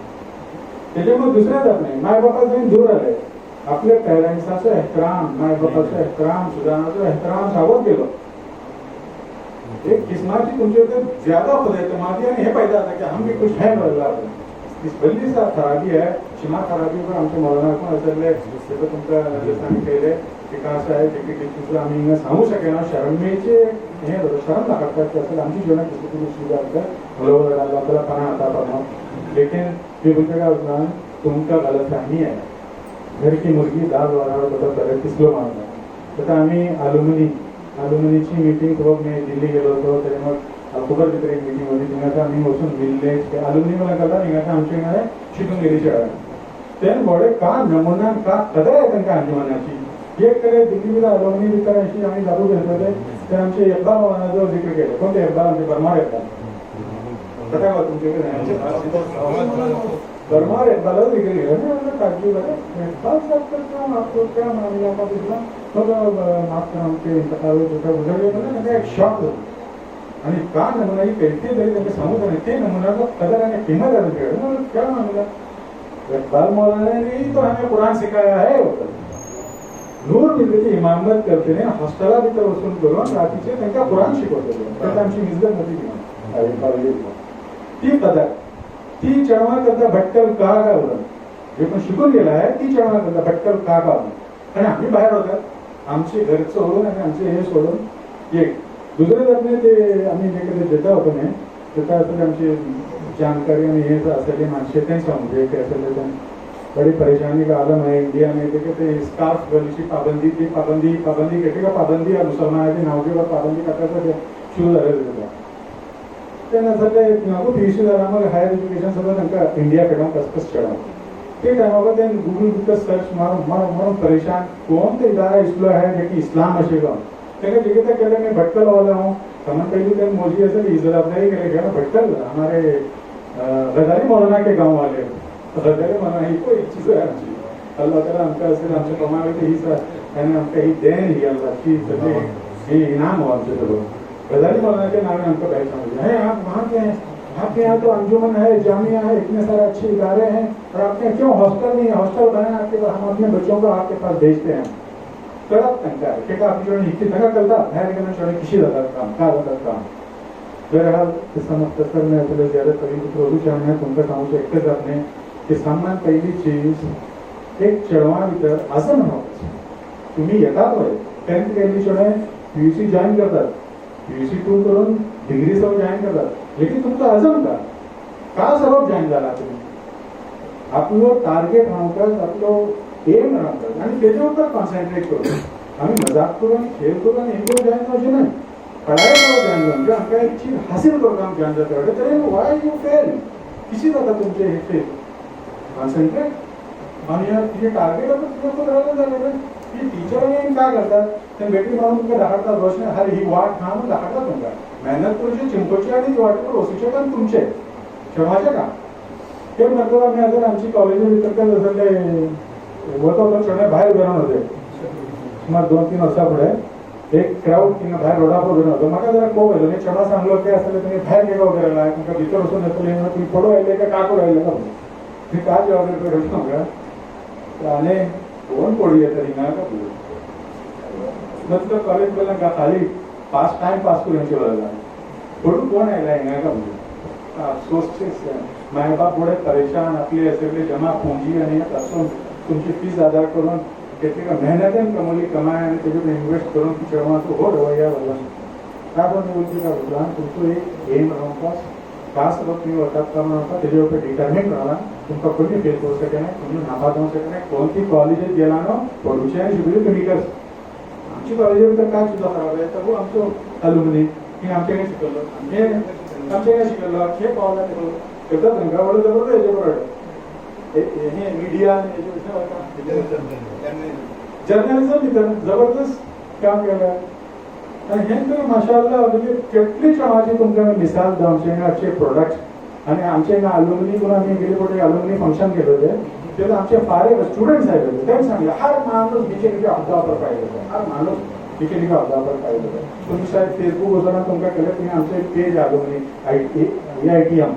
त्याच्यामुळे दुसऱ्या जात नाही माय बापाचं दूर आले आपल्या पेरेंट्साचं एहतराम माय बापाचं एहतराम सुधारणाचं एहतराम सावध गेलो एक किस्माची तुमचे ज्यादा खुद एतमादी आणि हे पैदा आता की हम भी कुछ है बदला इस बल्ली सा खराबी है शिमा खराबी पण आमच्या मौलाना पण असले ते तुमका सांगितले विकास आहे जे की तुझं आम्ही इंग सांगू शकेना शर्मेचे हे शर्म दाखवतात की असेल आमची जीवनात किती कुछ सुधार कर लोग अल्लाह ताला पना आता पना लेकिन ये बोलते का उस्मान तुमका गलतफहमी है घर की मुर्गी दाल वाला बता बरं किसलो मारला तर आम्ही अलुमिनीची मीटिंग तो मी दिल्ली गेलो होतो तरी मग अल्कोबर भितर एक मीटिंग होती तिंगा आम्ही वचून मिल्ले अलुमिनी मला करता हिंगा आमचे हिंगा शिकून गेली शाळा तेन बडे का नमुना का कदर आहे त्यांच्या अंजुमनाची एक कडे दिल्ली अलुमिनी भितर अशी आम्ही दारू घेतले ते आमचे इक्बाल मौलानाचा जिक्र केला कोणते इक्बाल आमचे बर्मार इक्बाल पता का तुमच्याकडे बर्मार इक्बाल जिक्र केला ना काजू इक्बाल साहब का काम आपको क्या मामला का पिछला तो माफ करा हमके इंतकाल होता गुजर गया ना एक शॉक आणि का नमुना ही कैफियत जरी त्यांचे समोर आहे ते नमुनाचा कदर आणि किंमत आहे क्या मामला इकबाल मौलाना ने तो हमें कुरान सिखाया है नूर मिलती इमामत करते ने हॉस्टेला भितर वसूल करून रात्रीचे त्यांना कुरान शिकवते त्यात आमची इज्जत नव्हती ती कदर ती चढवा करता भटकल का गावलं जे पण शिकून गेला आहे ती चढवा करता भटकल का गावलं आणि आम्ही बाहेर होतात आमचे घर सोडून आणि आमचे हे सोडून एक दुसरे जातने ते आम्ही जे कधी देता होतो ने देता असले आमची जानकारी आणि हे असले माणसे ते समजे की असले बड़ी परेशानी का आलम है इंडिया में देखते स्कार्फ गली की पाबंदी की पाबंदी कहते का पाबंदी और मुसलमान के नाव के ऊपर पाबंदी करता था शुरू झाले ते नसले नागो इश्यू झाला मग हायर एज्युकेशन सगळं त्यांना इंडिया कडून कसकस चढावं ते टाइमावर त्यांनी गूगल भितर सर्च मारून परेशान कौन तो इदारा इसलो है जो कि इस्लाम असेगा त्याने जिगेता केले मैं भटकल वाला हूँ समझ पहले दिन मोदी ऐसे जवाबदारी के लिए भटकल हमारे गजाली मौलाना के गांव वाले गजाली मौलाना ही कोई चीज है अल्लाह ताला हमका असेल आमच्या कमाईचे ही त्याने हमका ही देन ही अल्लाह की सगळे हे इनाम हो आमचे सगळं गजाली मौलाना के नाम हमको पहचान समझ है आप वहाँ के हैं आपके यहाँ तो अंजुमन है जामिया है इतने सारे अच्छे इदारे हैं और आपके क्यों हॉस्टल नहीं है हॉस्टल बनाए आपके पास हम अपने बच्चों को आपके पास भेजते हैं कळत त्यांचा की का आपली जोडी इतकी नका कळता बाहेर गेल्या जोडी किशी जातात काम का जातात काम बहरहाल समझ तसर में आपले ज्यादा कभी रोजू चाहना तुमका सांगू शकते आपने की सामान पहिली चीज एक चढवा भितर असं म्हणावं तुम्ही येतात वय 10th केली शोडे पीयूसी जॉइन करतात पीयूसी 2 करून डिग्री सब जॉइन करतात लेकिन तुमचा अजम का सबब जॉइन झाला तुम्ही आपलं टार्गेट राहतात आपलं एम राहतात आणि त्याच्यावर कॉन्सन्ट्रेट करू आम्ही मजाक करू आणि खेळ करू आणि हे करू जॉइन व्हायचे नाही पढ़ाई करो जॉइन म्हणजे आमका एक चीज हासिल करू काम जॉइन जातं तरी वाय यू फेल किसी जाता तुमचे हे फेल कॉन्सन्ट्रेट आणि यार तिचे टार्गेट आपण तुझं राहिलं झालं की टीचर आणि काय करतात ते बेटी म्हणून तुमका दाखवतात रोशने हर ही वाट हा म्हणून दाखवतात तुमका मेहनत करूची चिंकोची आणि वाट रोसीचे पण तुमचे क्षमाचे का ते मतलब आम्ही अजून आमची कॉलेज भितर जसले होतो तो छोटे बाहेर उभे राहून होते सुमार 2-3 वर्षा पुढे एक क्राऊड किंवा बाहेर रोडावर उभे राहतो मला जरा कोव येलो मी क्षमा सांगलो की असले तुम्ही बाहेर गेला वगैरे आला तुमका भीतर बसून असले तुम्ही पडू राहिले का काकू राहिले का मी काय जवाब देतो का आणि कोण पडू येत तरी ना का मतलब कॉलेज बोला का खाली पास टाइम पास करून चला पडू कोण आला ना का अफसोस माय बाप बडे परेशान आपले सगळे जमा पूंजी आणि असून तुमची फीस अदा करून કેટલી મહેનત કમોલી કમાય અને તેજું ઇન્વેસ્ટ કરું की चढ़वा तो हो रवैया वाला का पण बोलते का प्लान तुमको एक एम रहता खास वक्त में वर्कआउट करना होता तेजे ऊपर डिटरमिन रहला तुमका कोणी फेल करू सके नाही तुम्ही नापास होऊ शकत नाही कोणती कॉलेज गेला ना पडूचे आणि शिबिर तुम्ही कर आमची कॉलेज तर काय सुद्धा खराब आहे तर वो आमचो अलुमनी की आमच्याकडे शिकवलं आमच्याकडे शिकवलं हे पावला ते तर गंगावळ जबरदस्त याच्यावर हे मीडिया जर्नलिझम भितर जबरदस्त काम केलं आणि हे तर माशाअल्लाह म्हणजे કેટલી समाजी तुमच्या मिसाल दो आमचे अच्छे प्रोडक्ट आणि आमचे अलुमनी पण आम्ही गेले कुठे अलुमनी फंक्शन केलं होते ते आमचे फारे स्टुडंट्स आहेत होते त्यांनी सांगितलं हर माणूस बिचारी अब्दावर पाहिजे हर माणूस बिचारी अब्दावर पाहिजे तुम्ही शायद फेसबुक वगैरे तुमका केलं तुम्ही आमचे page alumni AITM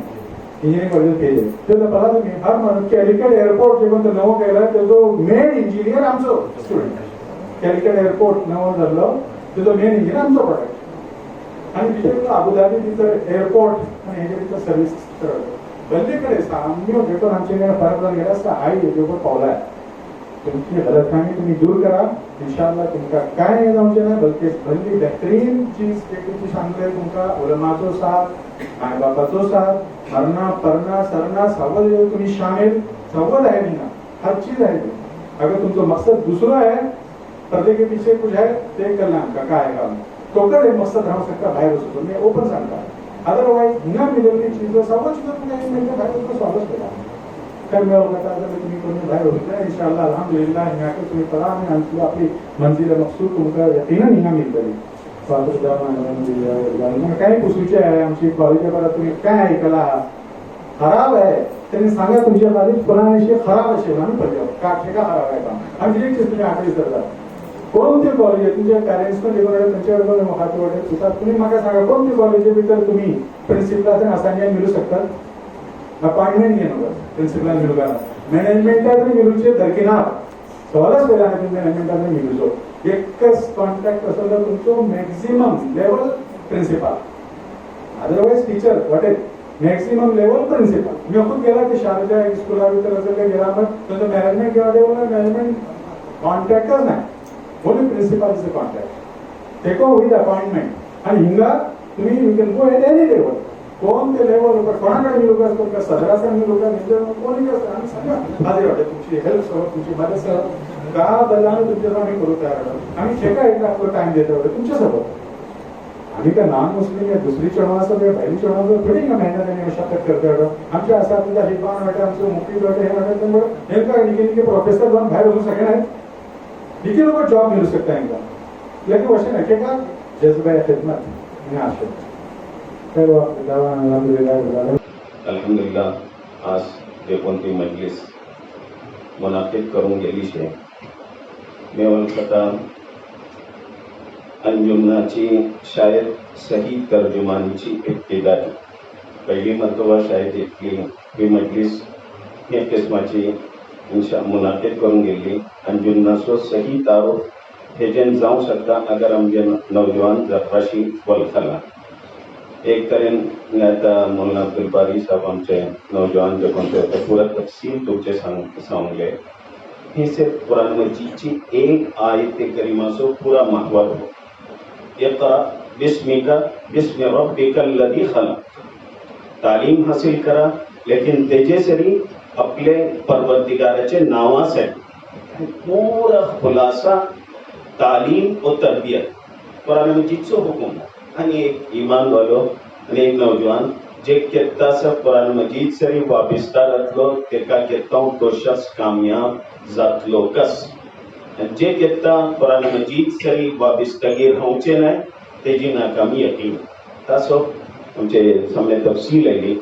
engineering college page आहे त्याचं बघा तुम्ही हर माणूस कॅलिकट एअरपोर्ट जे पण नवं केलं त्याचो मेन इंजिनियर आमचो स्टुडंट कॅलिकट एअरपोर्ट नवं झालं त्याचं मेन इंजिनियर आमचो प्रोडक्ट आणि आणि तिथे अबुधाबी तिथं एअरपोर्ट आणि ह्याच्या तिथं सर्व्हिस बल्लीकडे साम्य भेटून आमच्या फरक जाऊन गेला असता आई उद्योग पावलाय तुमची गलतफहमी तुम्ही दूर करा इंशाअल्लाह तुमका काय हे जाऊचे ना बल्कि भली बेहतरीन चीज तेची सांगले तुमका उलमाचो साथ माय बापाचो साथ मरना परना सरना सवल तुम्ही शामिल सवल है ना हर चीज है अगर तुमको मकसद दूसरा है पर्दे के पीछे कुछ है ते करना का काय है तो कर मकसद राहू शकता बाहेर असतो मी ओपन सांगता अदरवाइज हिंगा मिळवली चीज सवल चीज तुम्ही म्हणजे बाहेर तुमचं स्वागत करा कर मैं होगा अगर तुम्ही कोणी बाहेर होत नाही इंशाअल्लाह अल्हम्दुलिल्लाह हिंगा के तुम्ही परा आणि आमची आपली मंजिल मकसूद तुमका यकीनन हिंगा मिळतली स्वागत दावा काय पुसूचे आहे आमची कॉलेज परत तुम्ही काय ऐकला खराब आहे त्यांनी सांगा तुमच्या कॉलेज पुराणशी खराब असेल आणि पडले का ठेका खराब आहे का आणि एक चीज तुम्ही आठवणी करता कोणते कॉलेज आहे तुमच्या पॅरेंट्स पण लेवल त्यांच्यावर महत्व वाटत तुझा तुम्ही मला सांगा कोणते कॉलेज भीतर तुम्ही प्रिन्सिपलला असाइनमेंट मिळू शकतात अपॉइंटमेंट घेणं प्रिन्सिपलला मिळू का मॅनेजमेंटात मिळूचे दरकिनार सवालच वेळा तुम्ही मॅनेजमेंटात मिळूचो एकच कॉन्ट्रॅक्ट असेल तर तुमचं maximum level principal otherwise teacher वाटेल मॅक्सिमम लेवल प्रिन्सिपल मी खूप गेला की शाळेच्या स्कूलला तर असेल गेला पण तुमचं मॅनेजमेंट किंवा मॅनेजमेंट कॉन्ट्रॅक्टच नाही only principal is the contract take over with appointment आणि हिंगा तुम्ही you can go at any level कोणते लेवल कोणाकडे मी लोक असतो का सदरासर मी लोक कोणी असतात आणि सांगा आधी वाटत तुमची हेल्प सह तुमची मदत सह का बदलानं तुमच्यासह आम्ही करू तयार आहोत आम्ही शेका एक आपलं टाइम देतो तुमच्यासोबत आम्ही का नॉन मुस्लिम या दुसरी चढवाचं किंवा पहिली चढवाचं थोडी का मेहनत आणि मशक्कत करतो आमच्या असा तुझा हिबान वाटे आमचं मुक्ती वाटे हे वाटे त्यामुळे हे का निके प्रोफेसर जाऊन बाहेर होऊ सगळे नाहीत निके लोक जॉब मिळू शकता एकदा लेकिन वशे नके का जज्बा खिदमत मी आशा अल्हम्दुलिल्लाह आज जे कोणती मजलिस मुनाफिद करून गेली शे मेवल कथा अंजुमनाची शायद सही तर्जुमानीची इब्तिदा पहिली मर्तबा शायद इतली ही मजलिस हे किस्माची इंशा मुनाफिद करून गेली अंजुमनाचो सही तारुफ हे जेन जाऊ शकता अगर आमचे नौजवान जराशी वलखला एक तरेन आता मौलाना अब्दुल बारी साहब आमचे नौजवान जो कोणते होते पूरा तफसील तुमचे सांगले ही सिर्फ कुरान मजीद की एक आयत करीमा सो पूरा महवर हो इक़रा बिस्मिका बिस्मि रब्बिकल लज़ी खलक़ तालीम हासिल करा लेकिन तेजे सरी आपले परवरदिगाराचे नावास आहे पूरा खुलासा तालीम और तरबियत कुरान मजीदचो हुकुम आणि एक ईमान वालो आणि एक नौजवान जे कितना सा कुरान मजीद सरी वाबिस्ता रखलो तेका कितना तो शख्स कामयाब जातलो कस जे कितना कुरान मजीद सरी वाबिस्तगी होचे नाही तेजी नाकामी यकीन तासो आमचे सामने तफसील आली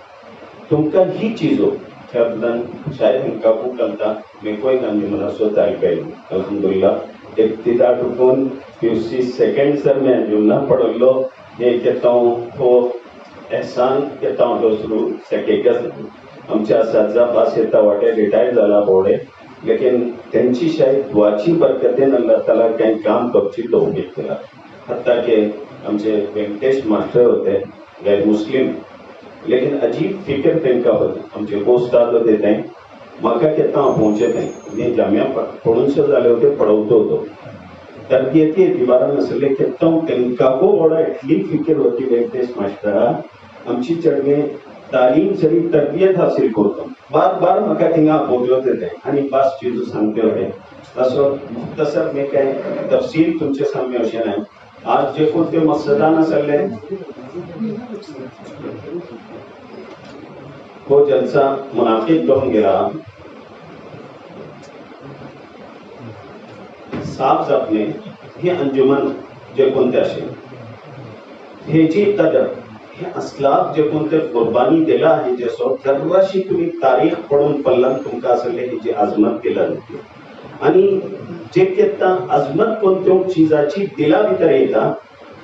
तुमका ही चीजो खैरन शायद इनका को करता मैं कोई गांधी मनासो तारीफ है अल्हम्दुलिल्लाह इब्तिदा टुकून फिफ्टी सेकंड सर मैं जुमला पढ़ लो ये कहता हूँ वो एहसान कहता हूँ तो शुरू सकेगा आमच्या असatza पास येता वाटे रिटायर झाला बोर्डे लेकिन त्यांची शायद दुआची बरकतेन अल्लाह ताला काही काम करची तौफीक केला हत्ता के आमचे वेंकटेश मास्टर होते गैर मुस्लिम लेकिन अजीब फिक्र त्यांका होती आमचे उस्ताद होते ते म्हाका केता पहुंचे ते मी जामिया पढून झाले होते पढवतो होतो तरबियती एतिबारान असले केता त्यांका को ओढा इतली फिक्र होती वेंकटेश मास्टरा आमची चढणे तालीम सरी तरबियत हासिल करतो बार बार म्हाका थिंगा बोलवत येते आणि पाच चीज सांगते होते असो मुख्तसर में काय तफसील तुमचे सामने अशे नाही आज जे कोणते मकसदान असले हो जलसा मुनाफिक करून गेला साफ जापने हे अंजुमन जे कोणते असे हे जी कदर हे असलाफ जे कोणते कुर्बानी दिला आहे जसो जराशी तुम्ही तारीख पडून पडलात तुमका असले ही जी आजमत केला जाते आणि जे केता आजमत कोणत्या चीजाची दिला भितर येता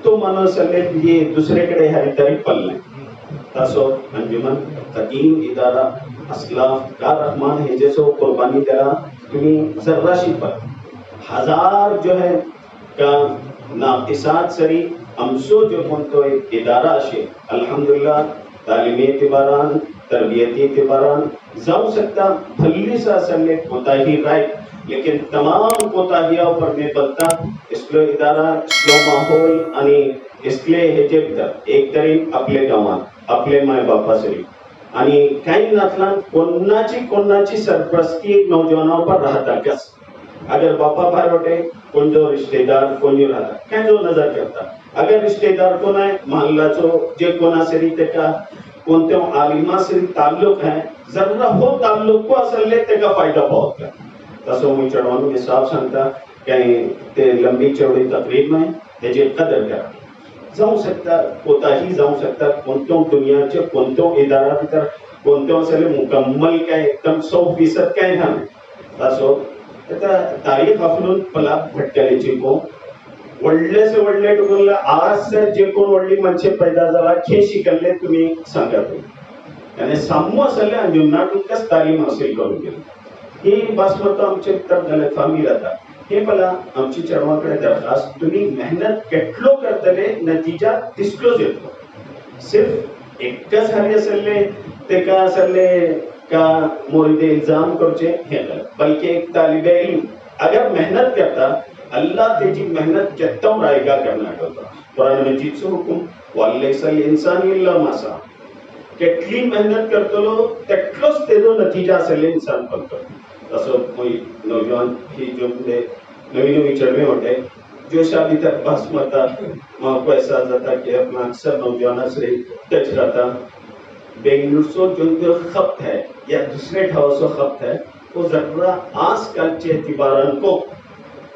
तो माणूस असले हे दुसरेकडे ह्या तरी पडले तसो अंजुमन कदीम इदारा असलाफ का रहमान हे जसो कुर्बानी दिला तुम्ही जराशी पर हजार जो है का नाकिसात सरी आमचो जो कोणतो एक इदारा अशें अल्हम्दुलिल्लाह तालिमी एतिबारान तरबियती एतिबारान जावं शकता भल्लीसा आसले कोताही रायट लेकिन तमाम कोताहिया पर निर्भरता इसलो इदारा इसलो माहोल आणि इसले हेजे भितर एक तरेन आपले गांवांत आपले माय बापासरी आणि काही नातलान कोणाची सरप्रस्ती नौजवानों पर राहता कस अगर बापा भार वटे कोण जो रिश्तेदार कोण जो राहता काय जो नजर करता अगर रिश्तेदार कोण आहे महल्लाचो जे कोणासरी तेका कोणत्या आलिमासरी ताल्लुक आहे जरा हो ताल्लुक को असले तेका फायदा पावता तसो मी चढवानो हिसाब सांगता काही ते लंबी चौडी तकरीब में तेजे कदर करा जाऊ शकता कोताही जाऊ शकता कोणत्या दुनियाचे कोणत्या इदारा भितर कोणत्या असले मुकम्मल काय एकदम 100% काय ना तसो आता तारीख आफरून पला भटकलेची को वडले से वडले टुकला आज जे कोण वडली मनसे पैदा झाला खे शिकले तुम्ही सांगा तुम्ही आणि सामो असले अंजुमनाटूनच तालीम हासिल करून गेली ही बासमत आमचे तर गलत फहमी राहता हे पला आमची चरवाकडे दरखास्त तुम्ही मेहनत केटलो करतले नतीजा तिसलोच येतो सिर्फ एकच हारी असले तेका असले का मोरिदे इल्जाम करचे हे गलत बल्कि एक तालिबे इल्म अगर मेहनत करता अल्लाह तेजी मेहनत जत्तम रायगा करना होता कुरान मजीद से हुकुम वल्लैसल इंसान इल्ला मा सा केटली मेहनत करतलो तेटलोच तेजो नतीजा असले इंसान करतो तसो कोई नौजवान ही जो नवी चढ़वे होते जोशा भीतर बस मता को ऐसा जाता कि अपना अक्सर नौजवान से टच रहता बेंगलुरु सो जो खपत है या दूसरे ठाव सो खपत है वो जरा आजकल चे एतिबारान को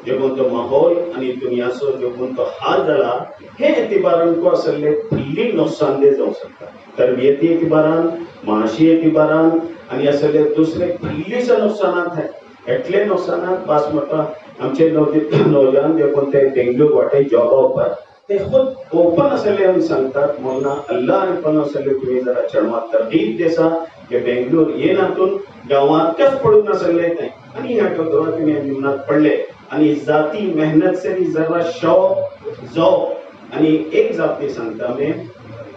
जो तो माहौल आणि दुनिया सो जो तो हाल झाला हे एतिबारान को असले फुल्ली नुकसानदेह जाऊ शकता तरबियती एतिबारान माशी एतिबारान आणि असले दुसरे फुल्लीचे नुकसानात है एटले नुकसानात बास मता आमचे नौजवान जे कोणते बेंगलुरु वाटे जॉब पर ते खुद ओपन असले हम सांगतात मोलना अल्लाह ने पण असले तुम्ही जरा चढमा तरबीब देसा के बेंगलुरु ये नातून गावात कस पडून असले नाही आणि ह्या टोकरा तुम्ही जीवनात पडले आणि जाती मेहनत से जरा शौक जौक आणि एक जाती सांगता मी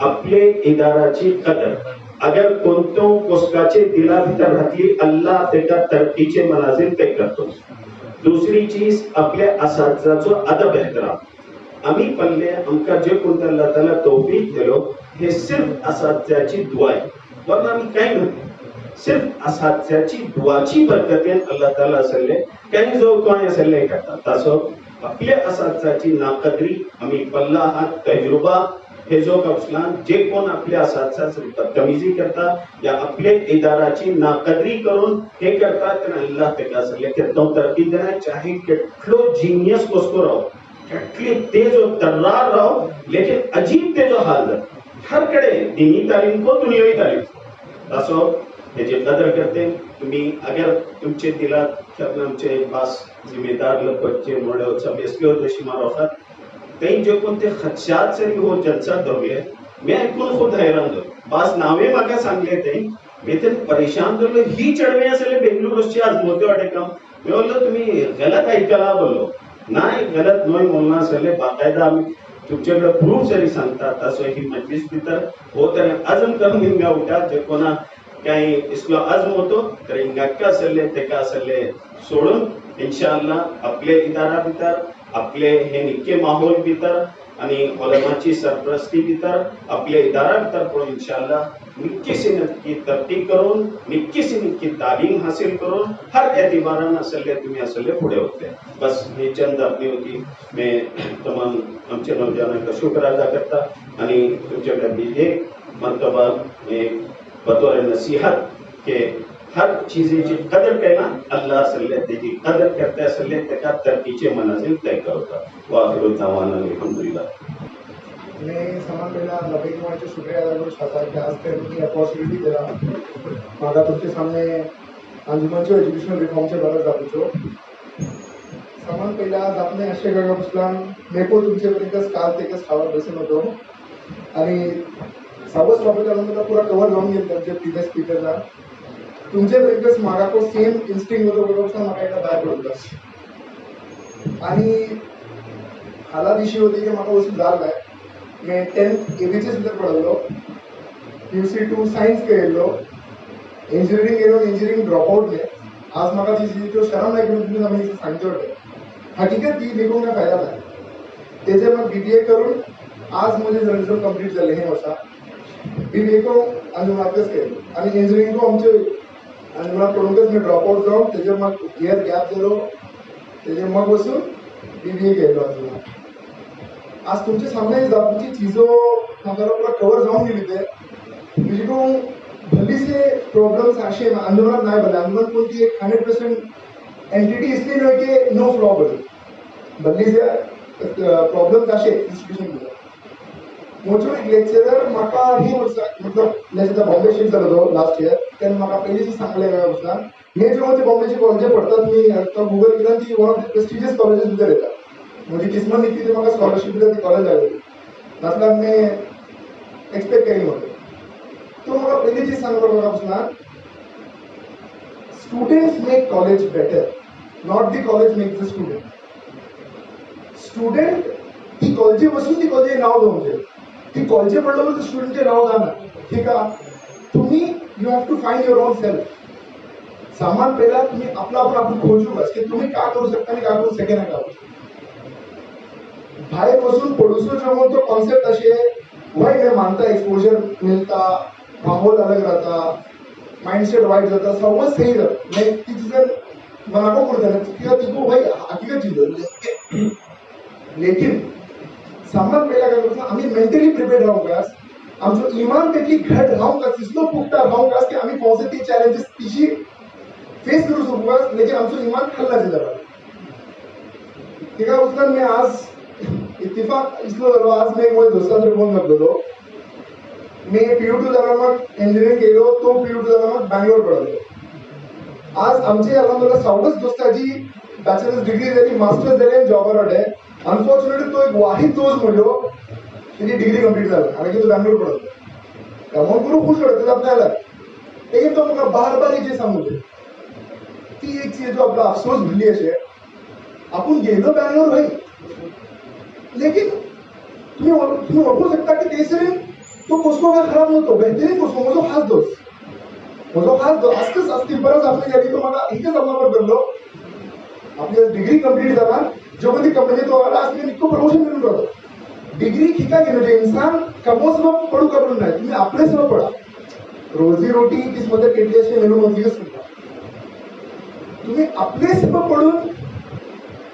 आपले इदाराची कदर अगर कोणतो कोसकाचे दिला भितर घातली अल्लाह तेका तरकीचे मनाजिल ते करतो दूसरी चीज आपल्या असाजाचो अदब एहतराम आम्ही पल्ले आमका जे कोणता अल्लाह ताला तौफीक दिलो हे सिर्फ असाजाची दुआ आहे वरना आम्ही काही नाही सिर्फ असाजाची दुआची बरकतेन अल्लाह ताला असले काही जो कोण असले करता तसो आपल्या असाजाची नाकदरी आम्ही पल्ला हा तजुर्बा हे जो कौशलान जे कोण आपल्या असाजाची बदतमीजी करता या आपल्या इदाराची नाकदरी करून हे करता तर अल्लाह तेका असले की तो तरकी देना चाहे केटलो जीनियस कोसको रहो केटली तेज और तर्रार रहो लेकिन अजीब तेज और हाल हर कड़े दीनी तालीम को दुनियावी तालीम तसो हे जे कदर करते तुम्ही अगर तुमचे दिलात की अपने आमचे पास जिम्मेदार लोग बच्चे मोड़े सब इसलिए तशी मारोफत कहीं जो कोणते खदशात से हो जलसा दोगे मैं ऐकून खुद हैरान दो बास नावे माका सांगले ते मी ते परेशान झालो ही चढवे असले बेंगलुरूची आज मोठे वाटे काम मी बोललो तुम्ही गलत ऐकला बोललो नाही गलत नोय बोलना असले बाकायदा आम्ही तुमच्याकडे प्रूफ जरी सांगता तसो ही मजलिस भितर हो तर अजून करून हिंगा उठा जे कोणा काही इसलो अजम होतो तर हिंगाक्का असले तेका असले सोडून इंशाअल्लाह आपले इदारा भितर आपले हे निक्के माहोल भितर आणि उलमाची सरप्रस्ती भितर आपले इदारा भितर पण इंशाअल्लाह निक्की से निक्की तरतीब करून निक्की से निक्की तालीम हासिल करून हर एतिबारान असले तुम्ही असले पुढे होते बस हे चंद आपली होती मैं तमाम आमचे नौजवानांका शुक्र अदा करता आणि तुमच्याकडे भी एक मर्तबा एक बतौर नसीहत के हर चीजेची कदर केला अल्लाह सल्ले तेजी कदर करते असले तेका तरकीचे मनाजिल तय करता वाखिरु दावाना अल्हम्दुलिल्लाह मैं समान पहला लबई तुम्हारे शुक्रिया अदा करूँ चाहता कि आज के मुझे अपॉर्चुनिटी दिला मागा तुमचे सामने अंजुमनचो एज्युकेशनल रिफॉर्मचे बरं जातुचो समान पहिला आज आपने असे गगा पुसलान मेको तुमचेपर्यंत काल तेकच खावर बसून होतो आणि सावस टॉपिक पुरा कव्हर जाऊन गेलो तुमचे प्रिवियस स्पीकरला तुमचेपर्यंतच मागाको सेम इन्स्टिंग होतो बरोबर म्हाका एकदा भायर पडलो आणि हाला दिशी होती की म्हाका वचून जाल्लाय मैं 10th एबीसी सुद्दां पढ़लो, PUC टू सायन्स केल्लो, इंजिनियरिंग केलो, इंजिनियरिंग ड्रॉप आउट ले. आज म्हाका ती शरम नाही करून तुम्ही आम्ही सांगचे हकीकत ती निघून काय फायदा नाही. तेजे मग BBA करून आज मुझे जर्नलिझम कंप्लीट झाले हे वर्षा. BBA को अंजुमातच केलो आणि इंजिनियरिंग को आमचे अंजुमाकडूनच मी ड्रॉप आउट जाऊन तेजे मग इयर गॅप झालो, तेजे मग वसून BBA केलो अंजुमात. आज तुमचे सामने तुमची चीजों म्हाका पूरा कवर जाऊन गेली ते म्हणजे को भली से प्रॉब्लम्स असे अंजुमात नाही भले अंजुमात कोणती एक 100% एंटिटी इसलिए नहीं कि नो फ्लॉ भली से प्रॉब्लम्स असे इंस्टिट्यूशन मध्ये. मुझे एक लेक्चरर म्हाका ही वर्सा मतलब जैसे बॉम्बे शिफ्ट झालो लास्ट इयर तेन्ना म्हाका पयलींची सांगले काय वर्सा हे जे मध्ये बॉम्बेची कॉलेज पडतात मी आता गुगल केला ती one of the prestigious colleges भितर येता. म्हणजे किस्मत निघती ते म्हाका स्कॉलरशिप दिली ती कॉलेज लागली नासल्यार मी एक्सपेक्ट केली नव्हतं. तो म्हाका पयलींची सांगलो म्हाका students make college better, not the college make the student. Student ती कॉलेजी वचून ती कॉलेजी नाव घेवचे, ती कॉलेजी पडलो तर स्टुडंटचे नाव जाणार. ठीक आहे, तुम्ही you have to find your own self. सामान पहिला तुम्ही आपला आपण खोजू बस की तुम्ही काय करू शकता आणि काय करू शके नाही का. बाहेर बसून पडूसो जेव्हा तो कॉन्सेप्ट असे वाईट आहे मानता, एक्सपोजर मिळता, माहोल अलग रहता, माइंडसेट वाइट जाता, सब सही रहता. मैं ती चीजें मना को करता ना तिको भाई हकीकत चीज. लेकिन सामान पहिला काय करतो आम्ही मेंटली प्रिपेअर्ड राहू का, आमचं इमान पैकी घट राहू का, तिसलो पुख्ता राहू का की आम्ही कोणते ती चॅलेंजेस तिशी फेस करू शकू का. लेकिन आमचं इमान खाल्ला जाणार. ठीक आहे उस्ताद मी आज इत्तिफाक इसलो झालो आज मी माझ्या दोस्तांकडे फोन करतो. मी PU2 झाला मग इंजिनिअरिंग केलो, तो PU2 झाला मग बँगलोर पडलो. आज आमचे अल्हम्दुलिल्लाह सगळेच दोस्ताची बॅचलर्स डिग्री झाली, मास्टर्स झाले, जॉबर आहे. अनफॉर्च्युनेटली तो एक वाहिद दोस्त म्हणलो त्याची डिग्री कंप्लीट झाला आणि तो बँगलोर पडलो. त्यामुळे करू खुश वाटतं आपल्याला. लेकिन तो म्हाका बार बार जे सांगू ती एक चीज जो आपला अफसोस भरली असे आपण गेलो बँगलोर भाई, लेकिन तुम्ही ओळखू शकता की तेसरीन तो कोसको काय खराब नव्हतो, बेहतरीन कोसको माझो खास दोस्त असतंच असती बरंच आपली गेली. तो मला इथेच आपल्यावर करलो आपली डिग्री कंप्लीट झाला जो कधी कंपनी तो आला असली निको प्रमोशन मिळून राहतो. डिग्री ठिका गेलो जे इंसान कमो सबब पडू करून नाही, तुम्ही आपले सबब पडा. रोजी रोटी किसमध्ये केटली असे मेनू मधलीच सुद्धा तुम्ही आपले सबब पडून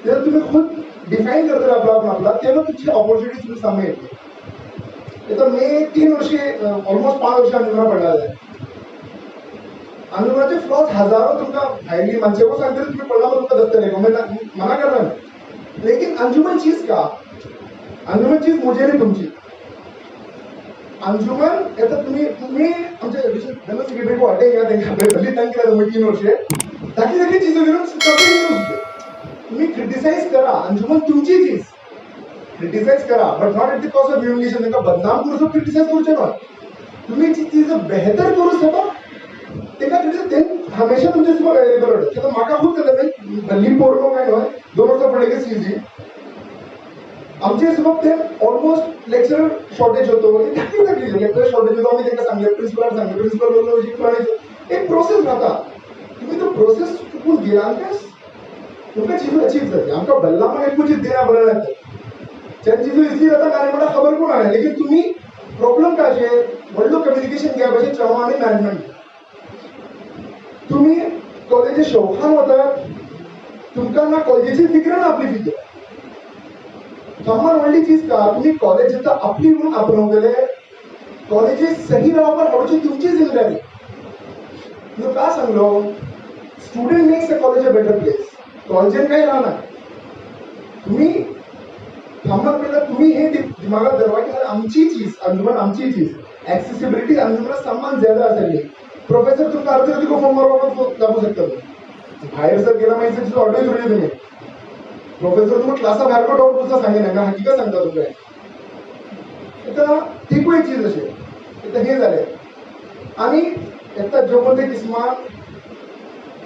जर तुम्ही खुद डिफाईन करता आपला तेव्हा तुमची ऑपॉर्च्युनिटी तुम्ही सामने येते. तर मी 3 वर्षे ऑलमोस्ट 5 वर्ष अंजुमना पडला आहे. अंजुमनाचे फ्लॉज हजारो तुमका भाईली माणसे को सांगते तुम्ही पडला तुमका दत्त नाही मना करणार नाही. लेकिन अंजुमन चीज का, अंजुमन चीज मुझे नाही तुमची. अंजुमन आता तुम्ही आमच्या जनरल सेक्रेटरी को वाटे या त्यांच्या भली तंग केला तुम्ही 3 वर्षे दाखली चीज घेऊन तुम्ही क्रिटिसाइज करा. अंजुमन तुमची चीज क्रिटिसाइज करा but not at the cost of humiliation. त्यांना बदनाम करू शकतो, क्रिटिसाइज करूचे ना. तुम्ही चीज बेहतर करू शकता तेका क्रिटिसाइज हमेशा तुमचे समोर अवेलेबल होतं. तर माका खूप केलं नाही भली पोरलो काय नव्हे 2 वर्ष पडले की सीजी आमचे सबब ते ऑलमोस्ट लेक्चर शॉर्टेज होतो. लेक्चर शॉर्टेज होतो आम्ही त्यांना सांगले प्रिन्सिपल बोललो एक प्रोसेस राहता. तुम्ही तो प्रोसेस चुकून गेला तुमका चीज अचीव जाते. आमका भल्ला पण एक चीज देना बरं लागतं त्या चीज इसलिए जाता कारण मला खबर कोण आहे. लेकिन तुम्ही प्रॉब्लेम काय आहे व्हडलो कम्युनिकेशन गॅप असे ट्रॉमा आणि मॅनेजमेंट. तुम्ही कॉलेज शौखान होतात तुमका ना कॉलेजची फिक्र ना आपली फिक्र. सामान व्हडली चीज का तुम्ही कॉलेज येता आपली म्हणून आपण गेले कॉलेजेस सही राहावर हवची तुमची जिम्मेदारी. मी का सांगलो student makes a college a better place. Collagen काही राहणार तुम्ही थांबत पहिला तुम्ही हे दिमागात दरवाजे आमची चीज अंजुमन आमची चीज ऍक्सेसिबिलिटी अंजुमन सामान ज्यादा असेल. प्रोफेसर तुमका अर्धी को फोन मारून दाखवू शकता. बाहेर जर गेला माहिती ऑर्डर घेऊन तुम्ही प्रोफेसर तुम्ही क्लासा बाहेर को डाऊट तुमचा सांगे ना हकीकत सांगता तुम्ही. आता ती कोण चीज असे हे झाले आणि आता जो मध्ये किस्मान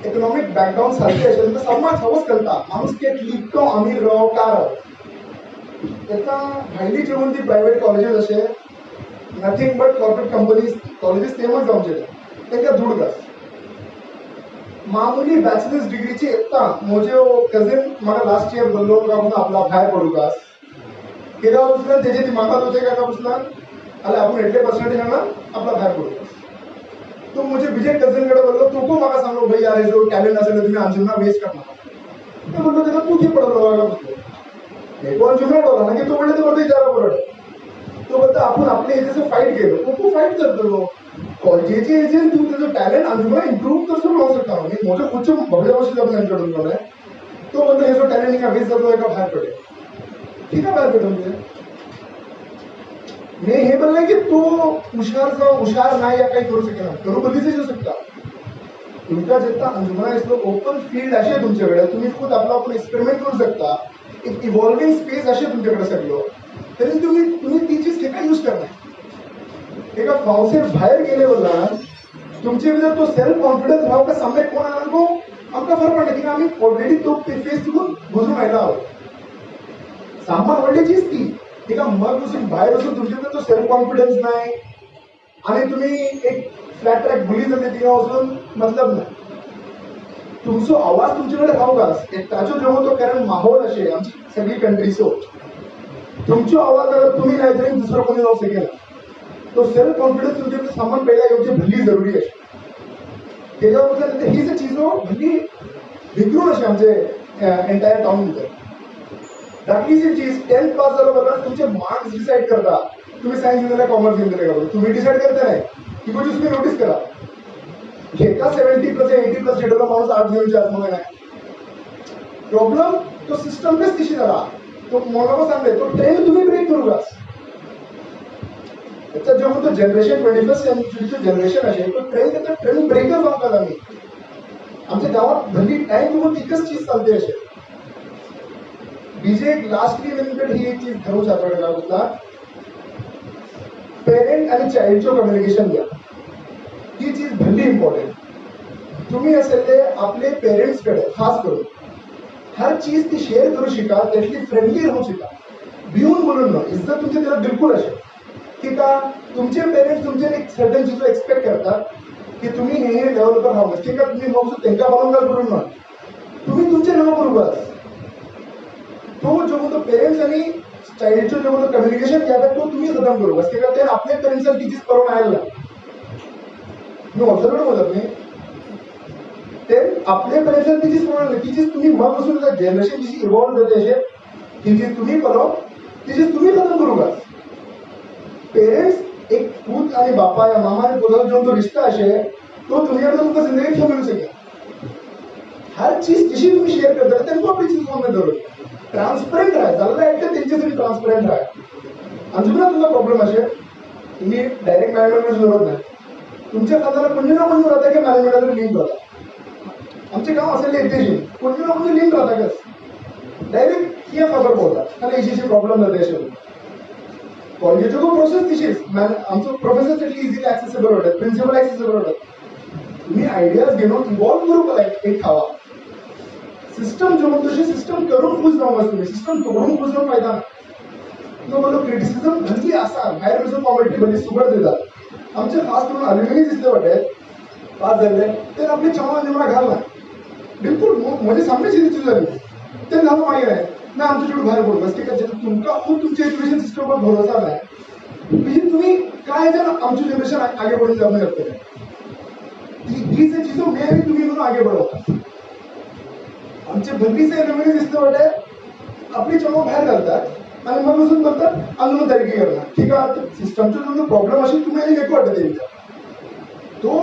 इकोनॉमिक बॅकग्राऊंड सारखे असेल तर समाज हवंच करता माणूस के लिखतो अमीर राहो का राहो आता भायली जे ती प्रायव्हेट कॉलेजेस असे nothing but corporate companies colleges तेमच जावचे तांकां धूड घास मामुली बॅचलर्स डिग्रीची येता म्हजे कझिन म्हाका लास्ट इयर बोल्लो तुका आपला भायर पडू घास कित्याक बसल्यान तेजे ती म्हाका तुजे काय बसल्यान जाल्यार आपूण एटले पर्संटेज हांगा आपला भायर पडू घास तो मुझे विजय कझिन कड़े बोलो तुको म्हाका सांगलो भाई यार जो टॅलेंट असेल तुम्ही अंजुमना वेस्ट करना ते बोललो तेका तू की पडलो वागा बसलो एक अंजुमना बोला ना की तो बोलले ते बोलतो विचारा बरोबर तो बोलता आपण आपल्या हेजेचं फाईट केलं तो फाईट करतलो कॉलेजेचे एजंट तू त्याचं टॅलेंट अंजुमना इम्प्रूव्ह करतो राहू शकता मी मोठे उच्च भव्य वर्षी जाऊन यांच्याकडून बोललाय तो बोलतो हे जो टॅलेंट एका वेस्ट जातो एका बाहेर पडेल ठीक आहे बाहेर पडेल म्हणजे मी हे बोलले की तो हुशार नाही या काही करू शकेना करू बघितच येऊ शकता तुमका जितना अंजुमना इसलो ओपन फील्ड असे तुमच्याकडे तुम्ही खुद आपला आपण एक्सपेरिमेंट करू शकता एक इव्हॉल्विंग स्पेस असे तुमच्याकडे सगळं तरी तुम्ही ती चीज हे काय यूज करणार एका फावसेर बाहेर गेले बोला तुमचे भितर तो सेल्फ कॉन्फिडन्स राव का सामने कोण आला को आमका फरक पडला की आम्ही ऑलरेडी तो फेस तिकून गुजरून आयला आहोत सामान व्हडली चीज ती एका मग बसून बाहेर बसून तुमच्याकडे तो सेल्फ कॉन्फिडन्स नाही आणि तुम्ही एक फ्लॅट ट्रॅक बुली जाते तिला वचून मतलब नाही तुमचो आवाज तुमच्याकडे रावगास ताचो जेव्हा तो कारण माहोल असे आमची सगळी कंट्री सो तुमचो आवाज अगर तुम्ही नाही तरी दुसरं कोणी जाऊ शकेल तो सेल्फ कॉन्फिडन्स तुमच्याकडे सामान पहिला येऊची भल्ली जरुरी आहे त्याच्याबद्दल हीच चीज भल्ली विकरून असे आमचे एंटायर टाउन भितर धाकलीशी चीज 10th पास झालं बघा तुमचे मार्क्स डिसाईड करता तुम्ही सायन्स घेतलेला कॉमर्स घेतलेला का तुम्ही डिसाईड करता नाही ही गोष्ट तुम्ही नोटीस करा घेता 70+ 80+ स्टेटरला माणूस आर्ट घेऊन जात मग नाही प्रॉब्लेम तो सिस्टमच तिशी झाला तो मोनाको सांगले तो ट्रेन तुम्ही ब्रेक करू का त्याचा जेव्हा तो जनरेशन 21st सेंचुरीचं जनरेशन असेल तो ट्रेन ब्रेकर जाऊ आम्ही आमच्या गावात भल्ली टाइम तुम्ही तिकच चीज चालते असे बीजे एक लास्टली लिमिटेड ही एक चीज ठरवू शकता पेरेंट आणि चाइल्डचं कम्युनिकेशन द्या ही चीज भल्ली इम्पॉर्टंट तुम्ही असेल ते आपले पेरेंट्स कडे खास करून हर चीज ती शेअर करू शिका त्यातली फ्रेंडली राहू शिका भिवून बोलून ना इज्जत तुमची त्याला बिलकुल असेल की का तुमचे पेरेंट्स तुमचे एक सर्टन चीज एक्सपेक्ट करतात की तुम्ही हे लेवलवर राहू की का तुम्ही मग त्यांच्या बनवून करून ना तुम्ही तुमचे नाव करू बस तो जो म्हणतो पेरेंट्स आणि चाइल्डचं जो म्हणतो कम्युनिकेशन घ्या तो तुम्ही खतम करू बस की का ते आपले पेरेंट्स आणि टीचर्स करून आयला मी ऑब्झर्व बोलत नाही ते आपले पेरेंट्स आणि टीचर्स करून टीचर्स तुम्ही मग बसून जनरेशन जी इव्हॉल्व होते असे टीचर्स तुम्ही करो टीचर्स तुम्ही खतम करू बस पेरेंट्स एक पूत आणि बापा या मामा आणि पुढे जो तो रिश्ता असे तो तुमच्याकडे तुमका जिंदगी ठेवून मिळू शकेल हर चीज जशी तुम्ही शेअर करता त्यांना आपली चीज फॉर्म धरून ट्रान्सपरंट राहा झालं एकटे त्यांच्यासाठी ट्रान्सपरंट राहा अंजुमना तुमचा प्रॉब्लेम असे तुम्ही डायरेक्ट मॅनेजमेंट जोडत नाही तुमच्या खात्याला कोणी ना कोणी राहता की मॅनेजमेंटला लिंक राहता आमचे काम असेल येते कोणी ना कोणी लिंक राहता कस डायरेक्ट हे खबर बोलतात आणि याची प्रॉब्लेम जाते असे कॉलेजची तो प्रोसेस तिशीच आमचं प्रोफेसर साठी इझिली ऍक्सेसिबल होतात प्रिन्सिपल ऍक्सेसिबल होतात तुम्ही आयडियाज घेऊन इव्हॉल्व करू का एक खावा सिस्टम जो म्हणतो सिस्टम करून खुश राहू तुम्ही सिस्टम तोडून खुश राहून फायदा तो बोलो क्रिटिसिझम भरली असा बाहेर बसून कॉमेडी भरली सुगड देतात आमचे खास करून अल्युमिनी दिसले वाटत पास झाले ते आपले चव्हाण निमणा घालला बिलकुल म्हणजे सामने चीज झाली ते घालून मागे आहे ना आमच्याकडे बाहेर पडू बस ठीक आहे तुमका खूप तुमच्या एज्युकेशन सिस्टमवर भरोसा नाही तुम्ही काय जर आमची जनरेशन आगे बढ़ून जाणं करते ही जे चीजों में भी तुम्ही म्हणून आगे बढ़वता आमचे भरतीचे नवीन दिसतं वाटे आपली चमक बाहेर घालतात आणि मग बसून म्हणतात आंदोलन तयारी करणार ठीक आहे सिस्टमचा जो प्रॉब्लेम असेल तुम्ही एक वाटत तो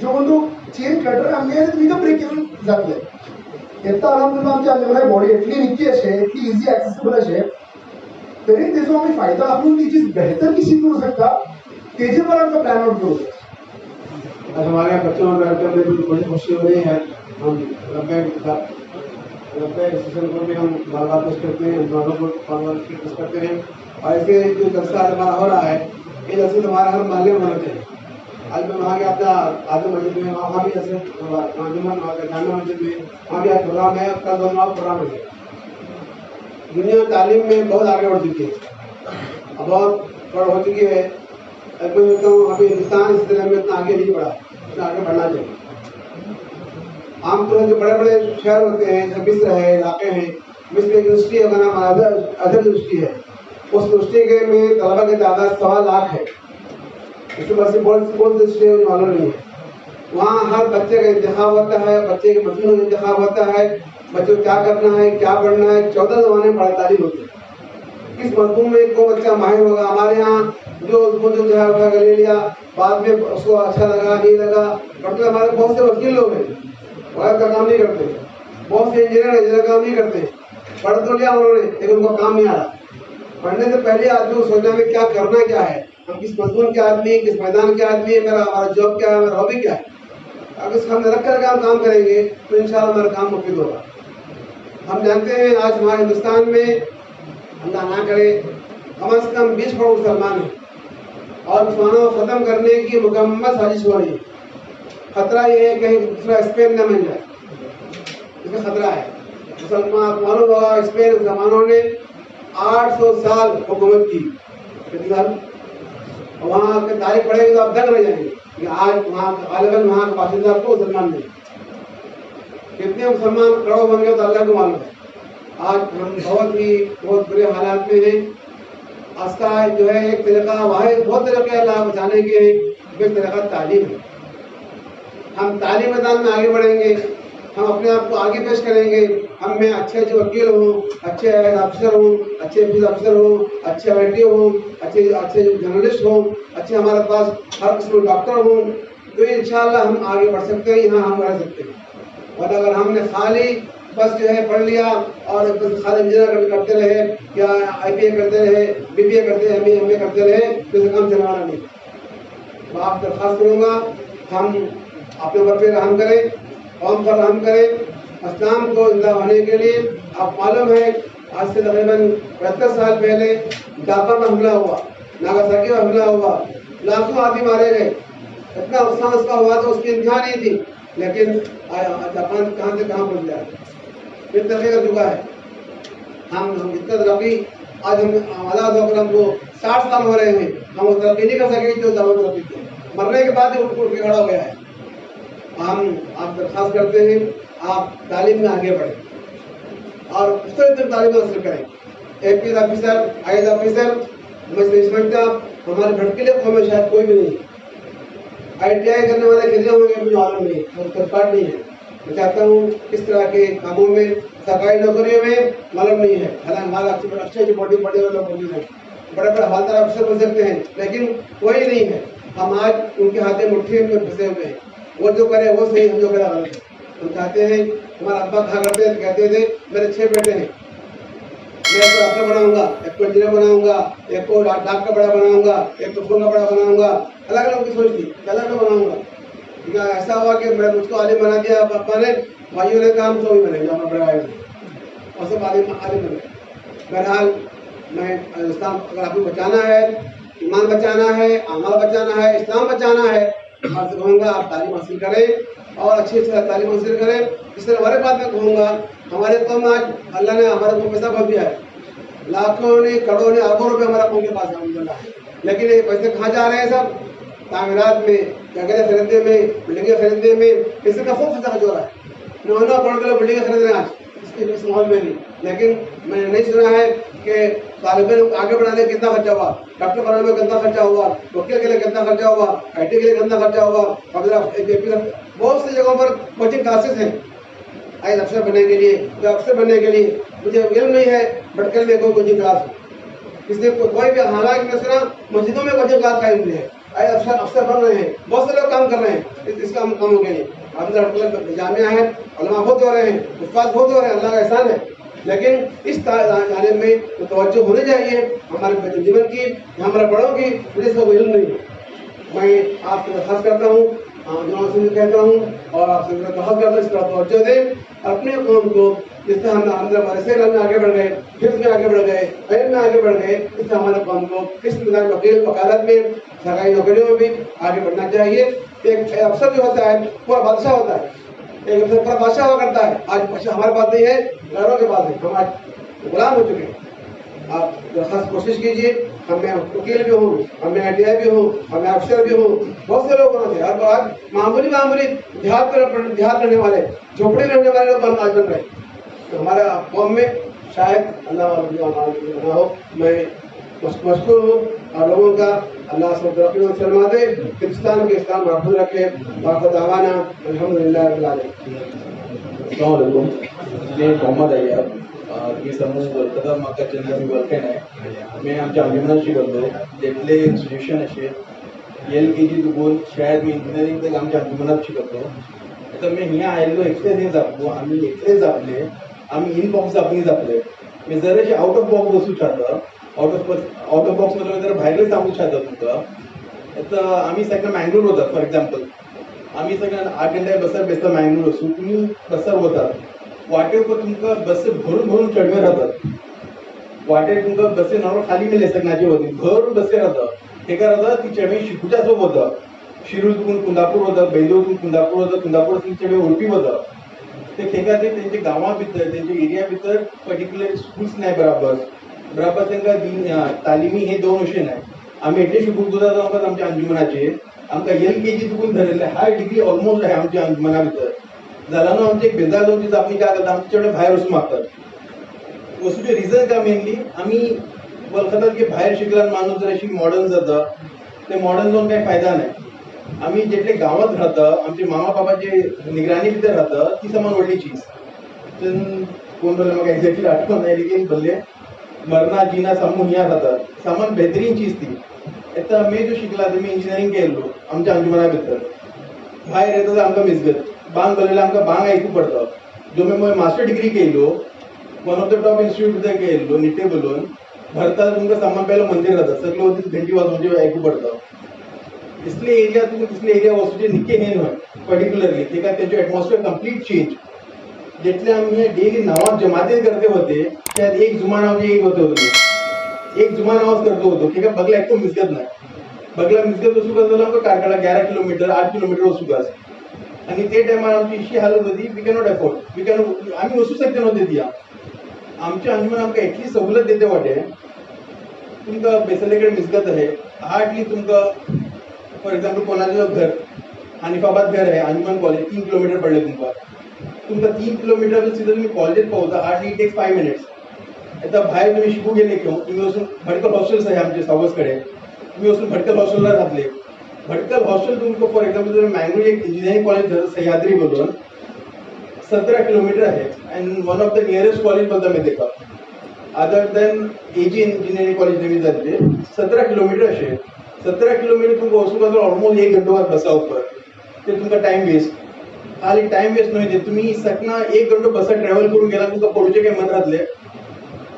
जो म्हणतो चेन कटर आम्ही तुम्ही तर ब्रेक करून जातले येता अलहमदुलिल्लाह आमची अंजुमना बॉडी एटली निकी असे एटली इझी ऍक्सेसिबल असे तरी त्याचा आम्ही फायदा आपण ती चीज बेहतर किसी करू शकता त्याचे पर आमचा प्लॅन आउट करू शकता आज हमारे यहाँ बच्चों में बैठकर में बड़ी खुशी हो रही है हम रब्बे सेशन को भी हम बार बार पेश करते हैं दोनों को बार बार पेश करते हैं और इसके जो जलसा आज हमारा हो रहा है ये जलसे हमारे हर महल्ले में होना चाहिए आज मैं वहाँ के अपना आजम मस्जिद में वहाँ भी जैसे अंजुमन जामा मस्जिद में वहाँ भी आज प्रोग्राम है कल दोनों प्रोग्राम है दुनिया तालीम में बहुत आगे बढ़ चुकी है, अब बहुत बढ़ हो चुकी है। मैं सोचता हूँ अभी हिंदुस्तान इस तरह में इतना आगे नहीं बढ़ा, इतना आगे बढ़ना चाहिए। आमतौर जो बड़े बड़े शहर होते हैं, जैसे मिस्र है, इलाके हैं, मिस्र एक यूनिवर्सिटी है, उसका नाम अजहर यूनिवर्सिटी है। उस यूनिवर्सिटी के में तलबा की तादाद 1.25 लाख है। इसके बाद से बहुत यूनिवर्सिटी है, मुझे मालूम नहीं है। वहाँ हर बच्चे का इंतखाब होता है, बच्चे के मजमून का इंतखाब होता है, बच्चे को क्या करना है, क्या पढ़ना है। 14 ज़माने में तालीम होती है, किस मजमून में को बच्चा माहिर होगा। हमारे यहाँ जो उसको जो है उठा कर ले लिया, बाद में उसको अच्छा लगा नहीं लगा। डॉक्टर हमारे बहुत से वकील लोग हैं, लॉयर का काम नहीं करते, बहुत से इंजीनियर काम नहीं करते, पढ़ तो लिया उन्होंने लेकिन उनको काम नहीं आ रहा। पढ़ने से पहले आदमी को सोचना है क्या करना क्या है, हम किस मजमून के आदमी, किस मैदान के आदमी है, मेरा हमारा जॉब क्या है, मेरा हॉबी क्या है। अगर इसको हम रख कर काम करेंगे तो इंशाल्लाह हमारा काम मुफीद होगा। हम जानते हैं आज हमारे हिंदुस्तान में अल्लाह ना करे कम से कम 20 करोड़ मुसलमान हैं और मुसलमानों को ख़त्म करने की मुकम्मल साजिश हो रही है। खतरा ये है कहीं दूसरा स्पेन न बन जाए, इसका खतरा है। मुसलमान मालूम होगा स्पेन मुसलमानों ने 800 साल हुकूमत की, कितने साल। वहाँ के तारीख पढ़ेंगे तो आप दंग रह जाएंगे कि आज वहाँ गालिबन वहाँ के बाशिंदा को मुसलमान नहीं, कितने मुसलमान करोड़ बन गए तो अल्लाह को मालूम है। आज हम बहुत बुरे हालात में हैं। आस्था जो है एक तरीका वाहिद, बहुत तरीके अल्लाह बचाने के हैं, एक तरीका तालीम है। हम तालीम मैदान में आगे बढ़ेंगे, हम अपने आप को आगे पेश करेंगे। हम में अच्छे वकील हों, अच्छे अफसर हों, अच्छे पुलिस अफसर हों, अच्छे आईटी हों, अच्छे जर्नलिस्ट हों, अच्छे हमारे पास हर किस्म के डॉक्टर हों, तो इंशाअल्लाह हम आगे बढ़ सकते हैं, यहाँ हम रह सकते हैं। और अगर हमने खाली बस जो है पढ़ लिया और बस खाली इंजीनियर करते रहे या IPA करते रहे, BBA करते रहे, MA करते रहे, तो इसे काम चलाना नहीं। तो आप दरख्वास्त करूँगा हम अपने ऊपर पे रहम करें, कौम पर रहम करें। इस्लाम को जिंदा होने के लिए आप मालूम है आज से तकरीबन 75 साल पहले जापान में हमला हुआ, नागासाकी में हमला हुआ, लाखों आदमी मारे गए। इतना नुकसान उसका हुआ तो उसकी इंतहा नहीं थी, लेकिन जापान कहाँ से कहाँ पहुँच गया, फिर तरक्की कर चुका है। हम इतना तरक्की आज हम आज़ाद होकर हमको 60 साल हो रहे हैं, हम वो तरक्की नहीं कर सके जो जापान तरक्की की। मरने के बाद ही उठ के खड़ा हो गया है। हम आप दरख्वास्त करते हैं आप तालीम में आगे बढ़ें और उस तरह तालीम हासिल करें। APS ऑफिसर, IAS ऑफिसर, मैं समझता हमारे भटकीले कौम में शायद कोई भी नहीं। ITI करने वाले कितने होंगे मुझे मालूम नहीं, सरकार नहीं है। मैं चाहता हूँ इस तरह के कामों में, सरकारी नौकरियों में मालूम नहीं है। हालांकि हमारा अच्छे बॉडी बड़े वाले मौजूद हैं, बड़े बड़े हवालदार अफसर बन सकते हैं, लेकिन कोई नहीं है। हम आज उनके हाथे मुट्ठी में फंसे हुए हैं, वो जो करे वो सही, हम जो करे गलत है। हम चाहते हैं, हमारा अब्बा कहा करते थे, कहते थे मेरे 6 बेटे हैं, मैं एक को डॉक्टर बनाऊंगा, एक को इंजीनियर बनाऊंगा, एक को डाक का बड़ा बनाऊंगा, एक को फोन का बड़ा बनाऊंगा। अलग अलग की सोच थी, अलग अलग बनाऊंगा। ऐसा हुआ कि मैं मुझको आलिम बना दिया पापा ने, भाइयों ने काम तो भी बनेंगे हमारे बड़े भाई और सब आलिम बन गए। बहरहाल मैं हिंदुस्तान अगर आपको बचाना है, ईमान बचाना है, अमल बचाना है, इस्लाम बचाना है, आपसे कहूँगा आप तालीम हासिल करें और अच्छी तालीम हासिल करें। इस तरह हमारे बात में कहूँगा, हमारे कौम में आज अल्लाह ने हमारे को पैसा भर दिया है, लाखों ने करोड़ों ने अरबों रुपये हमारा कौम के पास है, लेकिन ये पैसे कहाँ जा रहे हैं? सब तामीरात में, जगह खरीदने में, बिल्डिंगें खरीदने में, पैसे का खूब खर्चा हो रहा है। 9 करोड़ के लोग बिल्डिंगें खरीद रहे हैं आज इस माहौल में भी। लेकिन मैंने नहीं सुना है कि तालिब इल्म आगे बढ़ाने में कितना खर्चा हुआ, डॉक्टर बनाने में कितना खर्चा हुआ, वकील के लिए कितना खर्चा हुआ, IT के लिए कितना खर्चा हुआ। बहुत सी जगहों पर कोचिंग क्लासेस हैं IAS अफसर बनने के लिए, या अफसर बनने के लिए। मुझे इल्म नहीं है भटकल में कोई कोचिंग क्लास, इसलिए कोई भी, हालांकि मैं सुना मस्जिदों में कोचिंग क्लास कायम हुई है, IAS अफसर बन रहे हैं, बहुत से लोग काम कर रहे हैं इसका कामों के लिए। हम जामिया है, उलमा बहुत हो रहे हैं, उस्ताद बहुत हो रहे हैं, अल्लाह का एहसान है। लेकिन इस जाने में तो तवज्जो होनी चाहिए हमारे जीवन की, हमारे बड़ों की, मुझे सब इल्म नहीं है। मैं आपसे दरख्वास्त करता हूँ, से कहता हूँ और आपसे दरख्वास्त करता हूँ, इस तरह तवज्जो दें अपने कौम को। जिससे हम हमारे से में आगे बढ़ गए, हिफ्ज़ में आगे बढ़ गए, इल्म में आगे बढ़ गए, इससे हमारे कौम को इस वकील वकालत में, सरकारी नौकरियों में भी आगे बढ़ना चाहिए। एक अफसर जो होता है पूरा बादशाह होता है, एक अफसर पूरा बादशाह हुआ करता है। आज हमारे पास नहीं है, घरों के पास है। हम आज गुलाम हो चुके हैं। आप दरखास्त कोशिश कीजिए, हमें वकील भी हो, हमें ITI भी हो, हमें अफसर भी हो, बहुत से लोग होते हैं। और मामूली देहात रहने वाले, झोपड़ी में रहने वाले लोग आज बन रहे हैं। तो हमारा कौम में शायद अल्लाह ना हो, मैं मशकूर हूँ और लोगों का अल्लाह सब तरक्की और शर्मा दे, पाकिस्तान के इस्लाम महफूज रखे। बाक़ी दावाना अल्हम्दुलिल्लाह रब्बिल आलमीन। अस्सलाम वालेकुम, मैं मोहम्मद अय्याब मी समूह वरकता म्हाका जेन्ना मी वळखलें हांवें आमच्या अंजुमनात शिकल्लो तेतले इन्स्टिट्यूशन अशें LKG तुगून शाळेंत मी इंजिनियरींग तक आमच्या अंजुमनात शिकल्लो। आतां मी हिंगा आयिल्लो एकटेच न्ही जापलो, आमी एकटेच जापले, आमी इन बॉक्स जापणी जापले। मी जराशें आउट ऑफ बॉक्स वचूं शकता, आउट ऑफ बॉक्स मतलब जर भायलें सांगूं शकता तुमकां। आतां आमी सगळे मँगलोर वतात फॉर एग्जाम्पल, आमी सगळ्यान 8 घंटे बसार बेसता मँगलोर वचून, तुमी बसार वतात, वाटेर तुमकां बसी भरून चढवे राहतात। वाटेर तुमकां बसी नॉर्मल खाली मिले सगळ्यांचे वतीन भरून बसी राहतात। तेका राहता ती चेडवी शिकूच्या चोक वता, शिरूर तुकून कुंदापूर वता, बेंगलोर कुंदापूर वता, कुंदापूर ती चेडवी ओळपी वता। ते खेका ते तेंचे गांवां भितर तेंचे एरिया भितर पर्टिक्युलर स्कूल्स नाही बराबर तांकां तालिमी हे दोन अशें नाही। आमी एटले शिकूंक सुद्दां आमकां आमच्या अंजुमनाचे आमकां LKG तुकून धरले हाय डिग्री ऑलमोस्ट आहे आमच्या अंजुमना भितर। जाल्यार न्हू आमची एक बेजार जावन ती जापणी काय करता, आमचे चेडे भायर वचूंक मागतात। वचूचे रिजन काय मेनली आमी वळखतात की भायर शिकल्यान माणूस जर अशी मॉडर्न जाता, ते मॉडर्न जावन काही फायदा नाही। आमी जेटले गांवांत राहता, आमचे मामा बाबाचे निगराणी भितर राहता, ती समान व्हडली चीज। कोण बोलले म्हाका एक्झॅक्टली आठवण नाही, लेकिन बोलले मरना जिना सामू हिया राहतात, सामान बेहतरीन चीज ती। आता मी जो शिकला ते मी इंजिनियरिंग केल्लो आमच्या अंजुमना भितर, भायर येता तर आमकां मिसगत बांग बोललेले आमकां बांग आयकूंक पडटा। जो मी मास्टर डिग्री केल्लो one of the top institute भितर केल्लो निट्टे बोलून भरता तुमकां सामान पयलो मंदिर जाता, सगळे वतीन घंटी वाजोवचे आयकूंक पडटा। इसले एरिया तुमकां तिसले एरिया वचूचे निक्के हे न्हय पर्टिक्युलरली, तेका तेजो एटमॉस्फियर कंप्लीट चेंज। जेटले आमी डेली नावां जमातीन करते होते, त्यात एक जुमा नाव एक होते होते, एक जुमा नावच करते होतो, तेका बगला एकटो मिसगत नाही। बगला मिसगत वचूंक जाल्यार आमकां कारकळा 11 किलोमीटर 8 किलोमीटर वचूंक आसा। आणि ते टायमार आमची अशी हालत होती, वी कॅनॉट अफोर्ड, आम्ही वचूंक शकता नव्हते ती। आमच्या अंजुमन आमकां इतली सवलत देते वाटे, तुमकां बेसले कडेन मिसगत आहे हार्डली तुमकां फॉर एग्जाम्पल कोणाचें घर हनीफाबाद घर आहे, अंजुमन कॉलेज 3 किलोमीटर पडले तुमकां 3 किलोमीटर सीधा तुम्ही कॉलेजेत पावता, हार्डली टेक्स 5 मिनिट्स। आता भायर तुम्ही शिकूंक गेले किंवा तुम्ही वचून भटकल हॉस्टेल्स आहे आमचे सावस कडेन, तुम्ही वचून भटकल हॉस्टेलला राहतले। भटकल हॉस्टेल तुमको फॉर एग्जाम्पल जर मँगलोर एक इंजिनिअरिंग कॉलेज सह्याद्री बोलून 17 किलोमीटर आहे, and one of the nearest college बोलता मी तेका other than AG engineering college नवी जातले 17 किलोमीटर असे। 17 किलोमीटर तुमकां वचूंक जाल्यार ऑलमोस्ट 1 घंटो बसा उपर, ते तुमकां टायम वेस्ट। खाली टायम वेस्ट न्हय ते, तुम्ही सकना 1 घंटो बसा ट्रॅव्हल करून गेला तुमकां पडूचे काय मन राहतले,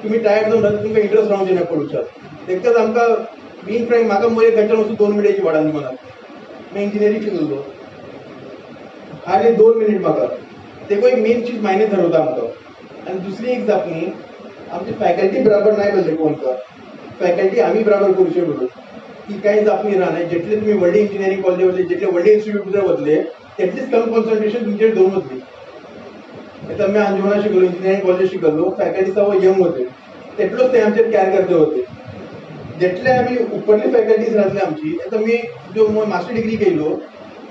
तुम्ही टायर्ड जावन राहता, तुमकां इंटरेस्ट रावचे ना पडूच्यात। तेकाच आमकां बीन फ्रँक म्हाका मरे घंटा वचून 2 मिनिटाची वाडा न्ही मला, मी इंजिनिअरिंग शिकलो हार्डली 2 मिनिट म्हाका, तेको एक मेन चीज मायने ठरवता आमकां। आणि दुसरी एक जापणी आमची फॅकल्टी बराबर नाही बोलले कोणका, फॅकल्टी आम्ही बराबर करूचे बोलू, ती काही जापणी राहणार। जेटले तुम्ही व्हडले इंजिनिअरिंग कॉलेज वतले, जेटले व्हडले इन्स्टिट्यूट भितर वतले, तेटलीच कम कॉन्सन्ट्रेशन तुमचेर दोन वतली। आता मी अंजुमना शिकलो, इंजिनिअरिंग कॉलेज शिकलो, फॅकल्टी सगळं यंग होते, तेटलोच ते आमचेर कॅर करते होते। जेटले आम्ही उपरली फॅकल्टीज राहतले आमची, आता मी जो मास्टर डिग्री केलो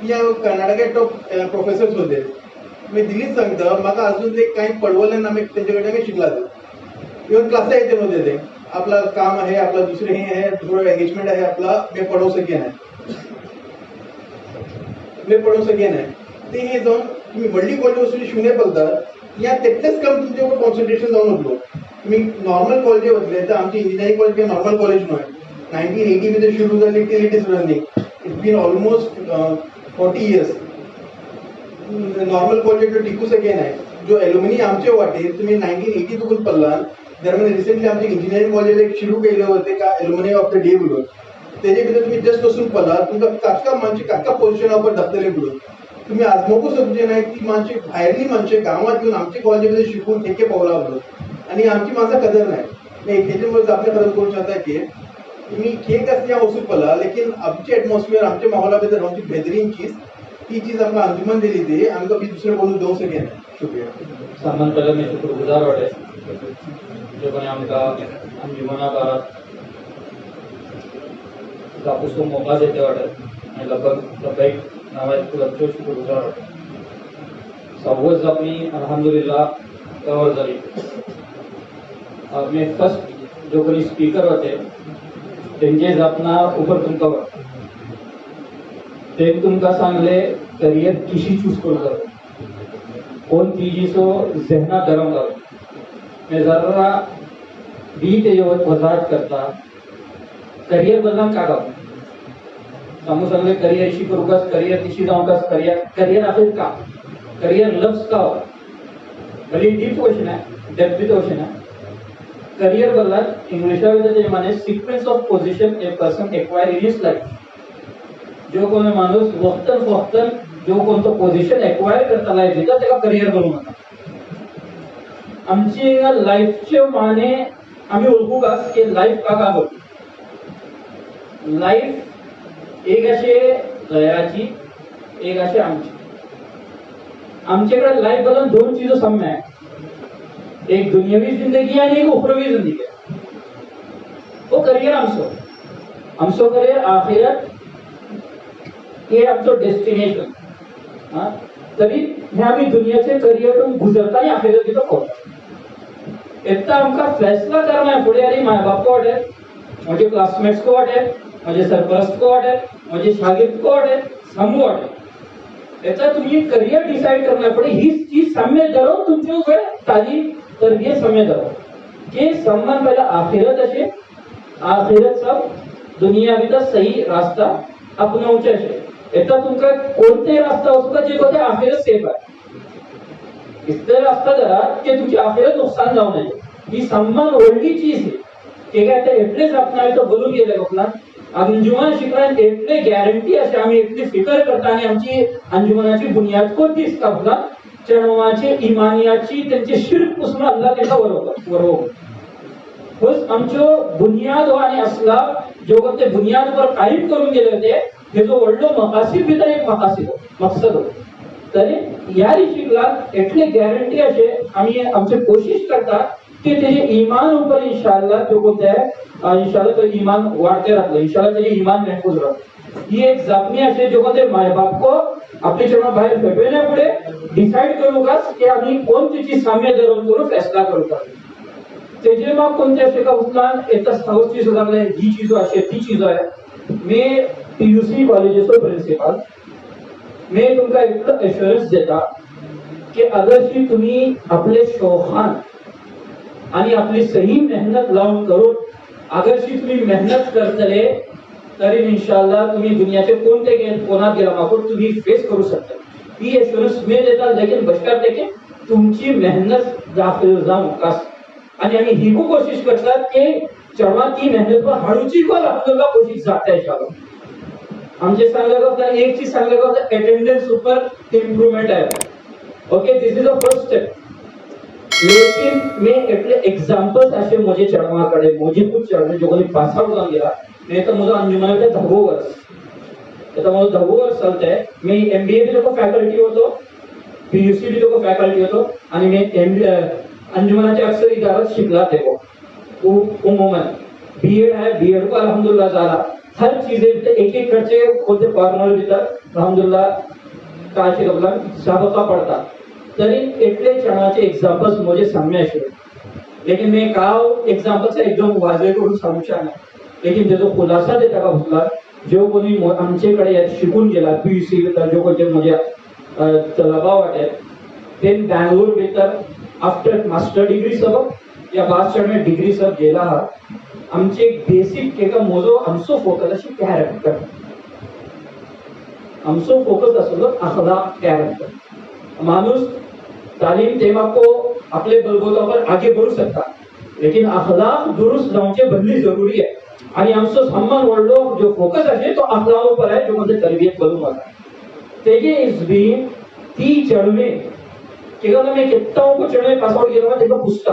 या कर्नाटकात टॉप प्रोफेसर्स होते, मी दिल्लीत सांगता म्हाका अजून ते काही पडवलं ना, मी त्यांच्याकडे काही शिकला इव्हन क्लास येते नव्हते ते, आपला काम आहे, आपला दुसरे हे आहे, थोडं एंगेजमेंट आहे आपला, मी पडवू सके नाही, मी पडवू सके नाही। ते हे जाऊन तुम्ही व्हडली कॉलेज वचून शिवणे पडतात या तेटलेच काम तुमच्यावर कॉन्सन्ट्रेशन जाऊन होतो। तुम्ही नॉर्मल कॉलेज वतले तर आमची इंजिनिअरिंग कॉलेज काही नॉर्मल कॉलेज नाही, 1980 मध्ये सुरू झाली till it is running, it's been almost 40 years। Normal college टिकू सके नाही, जो एल्युमिनी आमचे वाटे तुम्ही 1980 तुकून पडला, दरम्यान रिसेंटली आमचे इंजिनिअरिंग कॉलेज एक सुरू केले होते का एल्युमिनी ऑफ द डे म्हणून, त्याच्या भितर तुम्ही जस्ट वचून पडला तुमकां काका मानचे काका पोझिशनावर धाकतले म्हणून, तुम्ही आजमोकूच समजे नाही ती मानचे भायरली मानचे गावात येऊन आमचे कॉलेजमध्ये शिकून ठेके पावला म्हणून, आणि आमची माझा कदर नाही। त्याच्यामुळे आपल्या खरंच करू शकता की तुम्ही खेक असल्या वचून पडला, लेकिन आमचे एटमॉस्फियर आमच्या माहोला भितर आमची बेहतरीन चीज ती चीज आमकां अंजुमन दिली ती आमकां बी दुसरे बोलून देऊ सके नाही। शुक्रिया। सामान पहले मैं शुक्रगुजार वाटे जे कोणी आमकां अंजुमना काळात कापूसको मोका देते वाटत आणि लब्बैक नावाची लक्ष्य शुक्रगुजार वाटत सव्वज आपली अल्हम्दुलिल्लाह कवर झाली. मी फर्स्ट जो कोणी स्पीकर होते त्यांचे जपना उपर तुमकां ते तुमकां सांगले करियर किशी चूज करता कोण चीजीचो जहना गरम जालो मैं जरा बी तेजे वजाहत करता करियर बदलांक का सांगू सांगले करियर इशी करूकास करियर तिशी जावकास करियर आखिर का करियर लव्स का भली डीप क्वेश्चन है डेप्थ क्वेश्चन है. करियर बदलात इंग्लिशा भितर Mane sequence of position a person acquire in his life. जो कोण माणूस वक्तन वक्तन जो कोणतो पोजिशन एक्वायर करता लायफ दिता तेका करियर म्हणून म्हणटा. आमची लाईफचे माने आम्ही ओळखूकास की लाईफ का का करतो. लाईफ एक असे लहराची एक असे आमची. आमच्याकडे लाईफ बदल दोन चीज साम्य आहे. एक दुनियावी जिंदगी आणि एक उखरवी जिंदगी आहे. वो करियर आमचो करियर आखिरत हे आमचो डेस्टिनेशन. तरी हे आम्ही दुनियाचे करियरून गुजरताना आखिरत तिथं पोहोचतो. एकदा आमका फैसला करना है पुढे अरे माय बाप को वाटेल माझे क्लासमेट्स को वाटेल माझे सरपरस्त को वाटेल माझे शागिर्द को वाटेल समूह वाटेल. याचा तुम्ही करियर डिसाइड करना पड़े ही चीज सामने धरो तुमचे वेळ तालीम तरबियत सामने धरो के सम्मान पहला आखिरत असे आखिरत सब दुनिया भितर सही रास्ता अपनावचे असे. याचा तुमका कोणते रास्ता असतो जे कोणते आखिरत सेफ आहे. इतर रास्ता जरा की तुमची आखिरत नुकसान जाऊ नये ही सम्मान व्हडली चीज आहे. ते काय ते एटलेच आपण तो बोलून गेले लोकांना अंजुमन शिकण्यात एटले गॅरंटी असे आम्ही एटली फिकर करता आणि आमची अंजुमनाची बुनियाद कोणतीच कापला चणवाचे इमानियाची त्यांचे शिर्क पुसून अल्लाह त्यांना वरवतो. बस आमचो बुनियाद आणि असला जो कोणते बुनियादवर कायम करून गेले होते हे जो वडलो मकासीद भितर एक मकसद होतो. तरी या रिशिकला एटले गॅरंटी असे आम्ही आमचे कोशिश करता की त्याचे इमान ऊपर इंशाअल्लाह जो कोणते आहे इंशाअल्लाह तो इमान वाढते राहतो. इंशाअल्लाह त्याचे इमान महफूज राहतो. ही एक जापणी असे जो कोणते माय बाप को आपली चरणा बाहेर फेकण्यापुढे डिसाइड करू का की आम्ही कोणतीची साम्य धरून करू फैसला करू का. त्याचे मग कोणते असे का उचलान येता सवस्ती सुधारले ही चीज अशी ती चीज आहे. मी पीयूसी कॉलेजेचो प्रिन्सिपल मी तुमका इतकं एश्योरन्स देता की अगरशी तुम्ही आपले शौखान आणि आपली सही मेहनत लावून करून अगरशी तुम्ही मेहनत करतले तरी इंशाअल्लाह तुम्ही दुनियाचे कोणते कोणात गेला मागून तुम्ही फेस करू शकता. ही एश्योरन्स मी देता लेकिन बशकार की तुमची मेहनत दाखल जाऊन कास आणि आम्ही ही खूप कोशिश करतात की जेव्हा ती मेहनत पर हळूची को आपल्याला कोशिश जाते इंशाअल्लाह. आमचे सांगले एक चीज सांगले अटेंडेंस ऊपर इम्प्रूवमेंट आहे. Okay this is the first step. लेकिन मैं एटले एग्जांपल्स असे मुझे चढवाकडे मुझे खूप चढवे जो कोणी पास आउट जाऊन गेला नाही तर माझं अंजुमनाकडे 10 वर्ष आता माझं 10 वर्ष चालतंय. मी एमबीए बी लोक फॅकल्टी होतो पीयूसी बी लोक फॅकल्टी होतो आणि मी अंजुमनाच्या अक्सर इदारात शिकला तेव्हा उमूमन बीएड है बीएड को अल्हम्दुलिल्लाह झाला हर चीजें एक एक खर्चे होते कॉर्नर भीतर अल्हम्दुलिल्लाह काशी कबला सबका पडता. तरी एटले चणाचे एग्जांपल्स मुझे सामने असे लेकिन मैं काव एग्जांपल्स एकदम वाजे करून सांगू शकणार. लेकिन त्याचा खुलासा देता का होतला जो कोणी आमच्याकडे शिकून गेला पीयूसी भितर जो कोणी म्हणजे तलबा वाटेल ते बँगलोर भितर आफ्टर मास्टर डिग्री सब या मास्टर में डिग्री सब गेला हा आमचे बेसिक के का मोजो आमचो फोकस अशी कॅरेक्टर आमचो फोकस असलो अखलाक कॅरेक्टर. माणूस तालीम तेव्हा को आपले बलबोतावर आगे बढ़ू सकता लेकिन अखलाक दुरुस्त जाऊचे बदली जरूरी आहे. आणि आमचो सम्मान वडलो जो फोकस आहे तो अखलाक आहे जो म्हणजे तरबियत बनवून होता. तेजे इज बीइंग ती चढवे केवळ मी कितना को चढवे पासआउट केला तेव्हा पुसता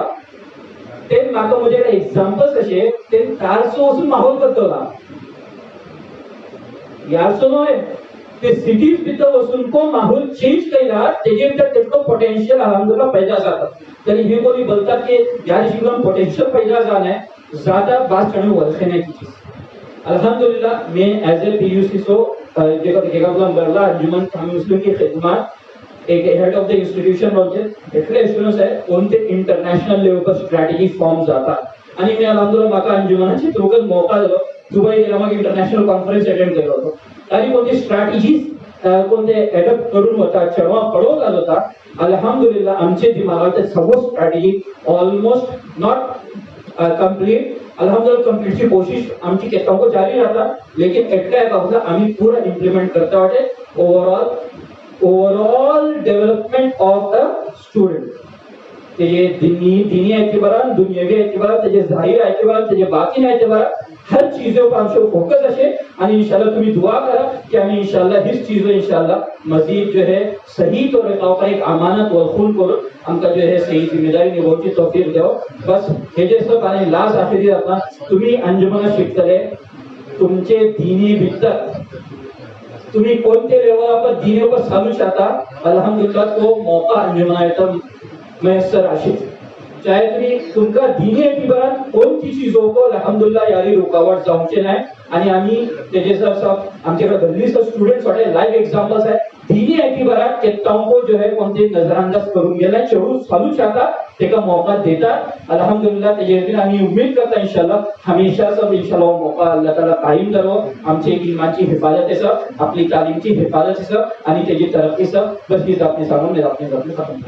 ते माका मुझे एग्जांपल्स असे ते 400 वसून माहोल बदलला यारसो नव्हे ते सिटीज भितर वसून को माहोल चेंज केला तेजे भितर तितको पोटेंशियल अल्हम्दुलिल्लाह पैदा जाता. तरी हे कोणी बोलतात की यार शिकून पोटेंशियल पैदा जाना है ज्यादा बात करने वाले की चीज अल्हम्दुलिल्लाह मैं एज ए पीयूसी सो बरला अंजुमन हम मुस्लिम की खिदमत एक हेड ऑफ द इंस्टिट्यूशन म्हणजे इतले स्टुडंट्स आहे कोणते इंटरनॅशनल लेवल पर स्ट्रॅटेजी फॉर्म जातात आणि मी अल्हम्दुलिल्लाह माका अंजुमनाची थ्रूकच मौका दिलो दुबई गेला मग इंटरनॅशनल कॉन्फरन्स अटेंड केलो होतो आणि कोणती स्ट्रॅटेजीज कोणते अडॉप्ट करून होता चढवा पडवून घालत होता अल्हम्दुलिल्लाह आमचे दिमागात सर्व स्ट्रॅटेजी ऑलमोस्ट नॉट कंप्लीट अल्हम्दुलिल्लाह कंप्लीट की कोशिश आमची केतांको जारी रहता लेकिन एटका एक आपला आम्ही पूरा इम्प्लिमेंट करता वाटे overall development of the student तेजे दीनी एतबारान दुनियावी एतबारान तेजे जाहीर एतबारान तेजे बातिन एतबारान हर चीजों पर आमचो फोकस अशे आणि इंशाल्लाह तुम्ही दुआ करा कि आम्ही इंशाल्लाह हिच चीजों इंशाल्लाह मजीद जो है सही तौर पर एक अमानत वखून करून आमका जो है सही जिम्मेदारी निभावची तौफीक देव बस हे जे सब आणि लास्ट आखिरी आता तुम्ही अंजुमना शिकतले तुमचे दीनी भितर तुम्ही कोणते लेवल पर दीनी पर चालू चाहता अल्हम्दुलिल्लाह तो मौका अंजुमना येता मैसर आशीष चाहे तुम्ही तुमका दीनी एतिबारान कोणती चीजों को अल्हम्दुलिल्लाह यारी रुकावट जावचे नाही आणि आम्ही तेजे सब आमच्याकडे भल्ली सब स्टुडंट्स वाटे लाइव एग्जांपल्स आहे दीनी एतिबारान केताओं को जो है कोणते नजरअंदाज करून गेला चढू चालू चाहता तेका मौका देता अल्हम्दुलिल्लाह तेजे दिन आम्ही उम्मीद करता इंशाल्लाह हमेशा सब इंशाल्लाह मौका अल्लाह ताला कायम करो आमचे ईमानची हिफाजत आहे आपली तालीमची हिफाजत आहे आणि तेजी तरक्की बस हीच आपली सांगून आपली